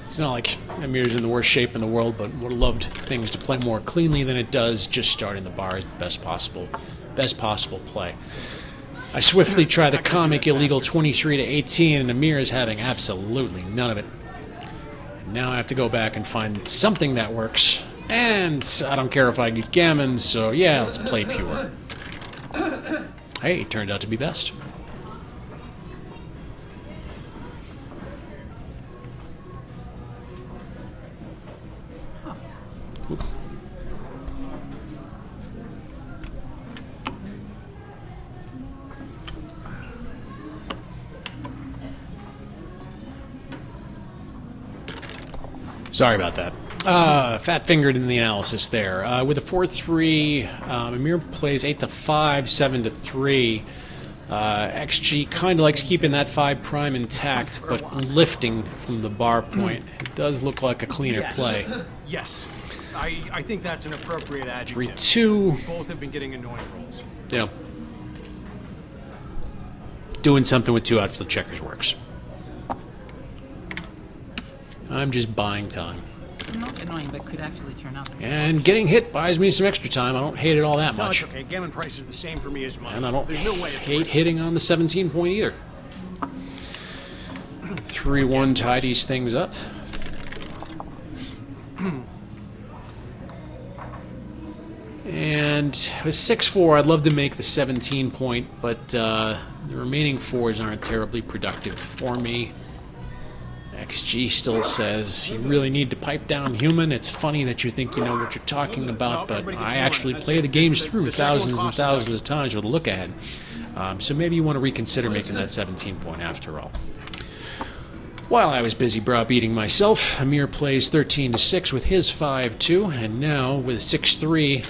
It's not like Emir's in the worst shape in the world, but would have loved things to play more cleanly than it does. Just starting the bar is the best possible play. I swiftly try the comic illegal 23-18, and Emir is having absolutely none of it. And now I have to go back and find something that works. And I don't care if I get gammon, so yeah, let's play pure. Hey, it turned out to be best. Sorry about that. Fat-fingered in the analysis there. With a 4-3, Emir plays 8-5, 7-3. XG kind of likes keeping that 5 prime intact, but lifting from the bar point. It does look like a cleaner play. Yes. I think that's an appropriate adjective. 3-2. Both have been getting annoying rolls. You know, doing something with 2 outfield checkers works. I'm just buying time. Not annoying, but could actually turn out to be. And getting hit buys me some extra time. I don't hate it all that No, much. it's okay. Gammon price is the same for me as mine. And I don't There's no way it's hate worth it. hitting on the 17-point either. 3-1 tidies things up. And with 6-4, I'd love to make the 17-point, but the remaining 4s aren't terribly productive for me. XG still says, you really need to pipe down human. It's funny that you think you know what you're talking about, but I actually play the games through thousands and thousands of times with a look ahead. So maybe you want to reconsider making that 17-point after all. While I was busy browbeating myself, Emir plays 13-6 with his 5-2, and now with 6-3,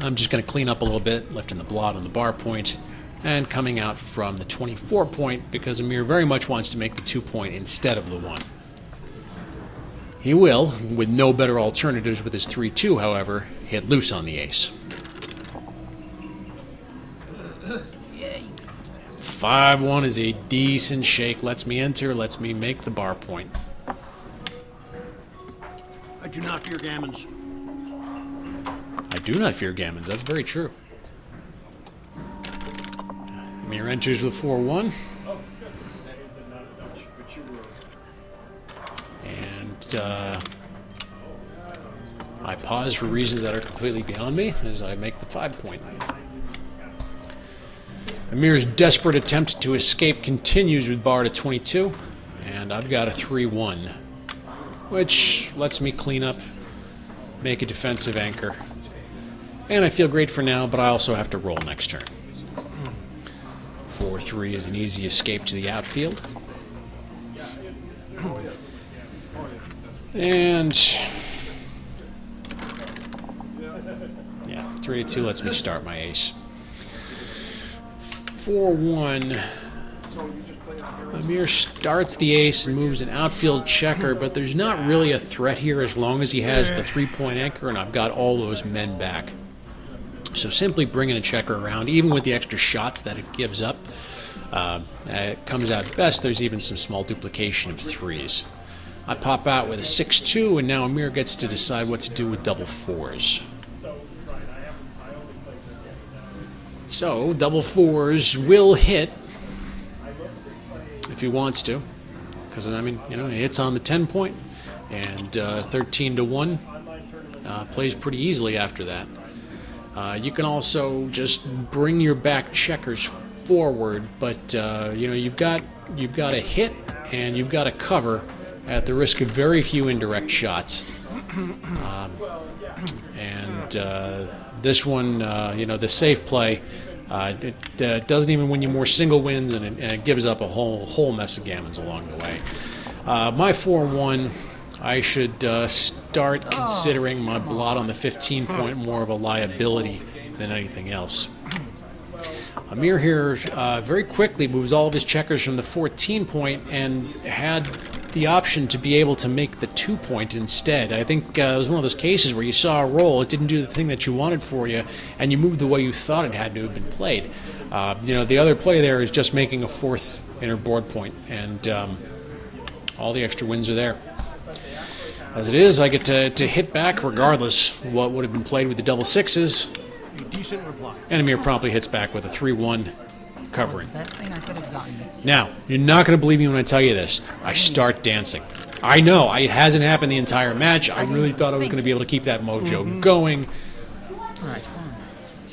I'm just going to clean up a little bit, lifting the blot on the bar point, and coming out from the 24-point because Emir very much wants to make the 2-point instead of the 1. He will, with no better alternatives with his 3-2, however, hit loose on the ace. Yikes. 5-1 is a decent shake. Lets me enter, lets me make the bar point. I do not fear gammons. I do not fear gammons. That's very true. Emir enters with 4-1. And I pause for reasons that are completely beyond me as I make the 5-point. Emir's desperate attempt to escape continues with bar to 22, and I've got a 3-1, which lets me clean up, make a defensive anchor. And I feel great for now, but I also have to roll next turn. 4-3 is an easy escape to the outfield. And yeah, 3-2 lets me start my ace. 4-1. Emir starts the ace and moves an outfield checker, but there's not really a threat here as long as he has the 3-point anchor, and I've got all those men back. So simply bringing a checker around, even with the extra shots that it gives up, it comes out best. There's even some small duplication of 3s. I pop out with a 6-2, and now Emir gets to decide what to do with double fours. So, double fours will hit if he wants to, because, I mean, you know, he hits on the 10 point, and 13 to 1 plays pretty easily after that. You can also just bring your back checkers forward, but you know, you've got a hit and you've got a cover at the risk of very few indirect shots. This one, you know, the safe play, it doesn't even win you more single wins, and it gives up a whole mess of gammons along the way. My 4-1, I should start considering my blot on the 15 point more of a liability than anything else. Emir here very quickly moves all of his checkers from the 14 point and had the option to be able to make the 2 point instead. I think it was one of those cases where you saw a roll, it didn't do the thing that you wanted for you, and you moved the way you thought it had to have been played. You know, the other play there is just making a 4th inner board point, and all the extra wins are there. As it is, I get to hit back regardless what would have been played with the double sixes. A decent reply. And Emir promptly hits back with a 3-1 covering. Best thing I could have gotten. Now, you're not going to believe me when I tell you this. I start dancing. I know, it hasn't happened the entire match. I really thought I was going to be able to keep that mojo going. All right, come on.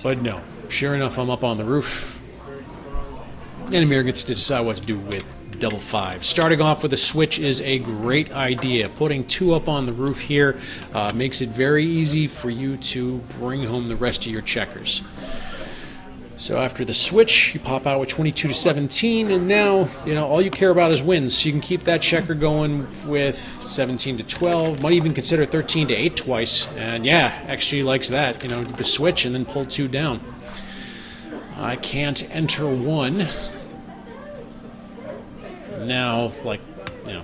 But no. Sure enough, I'm up on the roof. And Emir gets to decide what to do with double 5. Starting off with a switch is a great idea. Putting 2 up on the roof here makes it very easy for you to bring home the rest of your checkers. So after the switch, you pop out with 22 to 17, and now, you know, all you care about is wins. So you can keep that checker going with 17 to 12. Might even consider 13 to 8 twice. And yeah, XG likes that. You know, the switch and then pull 2 down. I can't enter 1. Now, like, you know,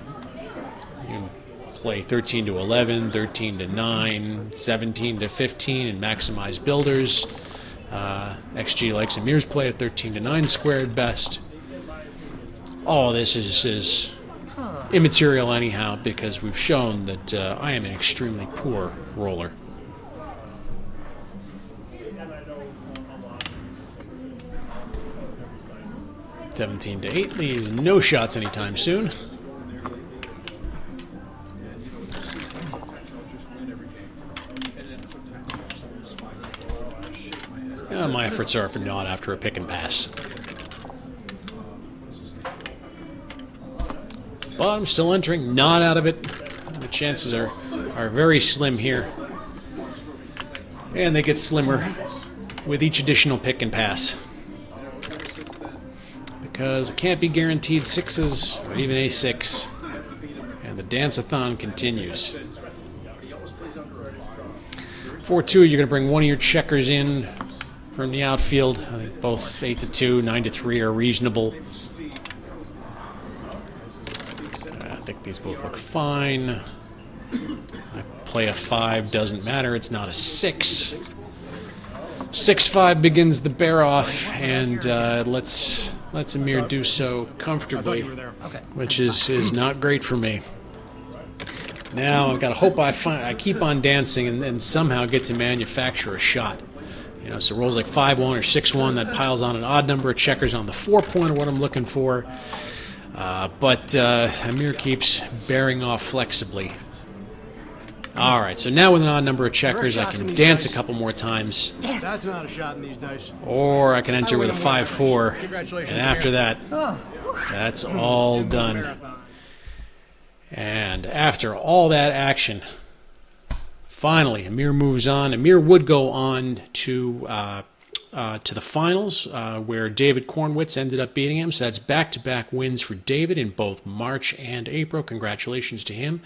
you can play 13 to 11, 13 to 9, 17 to 15, and maximize builders. XG likes Emir's play at 13 to 9 squared best. All this is immaterial anyhow, because we've shown that I am an extremely poor roller. $17 to 8 leaves no shots anytime soon. My efforts are for naught after a pick and pass. But I'm still entering, not out of it. The chances are very slim here. And they get slimmer with each additional pick and pass. Because it can't be guaranteed 6s or even a 6. And the dance-a-thon continues. 4-2, you're going to bring one of your checkers in from the outfield. I think both 8 to 2, 9 to 3 are reasonable. I think these both look fine. I play a 5, doesn't matter, it's not a 6. 6-5 begins the bear off, and let's Emir do so comfortably, which is not great for me. Now I've got to hope I keep on dancing and somehow get to manufacture a shot. You know, so rolls like 5-1 or 6-1, that piles on an odd number of checkers on the 4 point of what I'm looking for. But Emir keeps bearing off flexibly. All right, so now with an odd number of checkers, I can dance a couple more times. Yes. That's not a shot in these dice. Or I can enter with a 5-4. And after that, that's all done. And after all that action, finally, Emir moves on. Emir would go on to the finals, where David Kornwitz ended up beating him. So that's back-to-back wins for David in both March and April. Congratulations to him.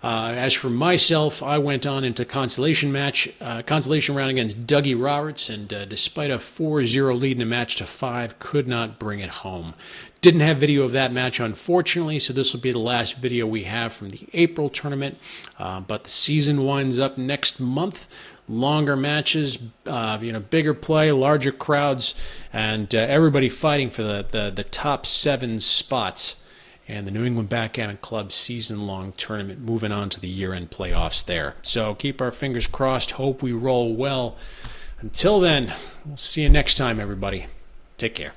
As for myself, I went on into consolation round against Dougie Roberts, and despite a 4-0 lead in a match to 5, could not bring it home. Didn't have video of that match, unfortunately, so this will be the last video we have from the April tournament. But the season winds up next month. Longer matches, bigger play, larger crowds, and everybody fighting for the top 7 spots and the New England Backgammon Club season-long tournament, moving on to the year-end playoffs there. So keep our fingers crossed. Hope we roll well. Until then, we'll see you next time, everybody. Take care.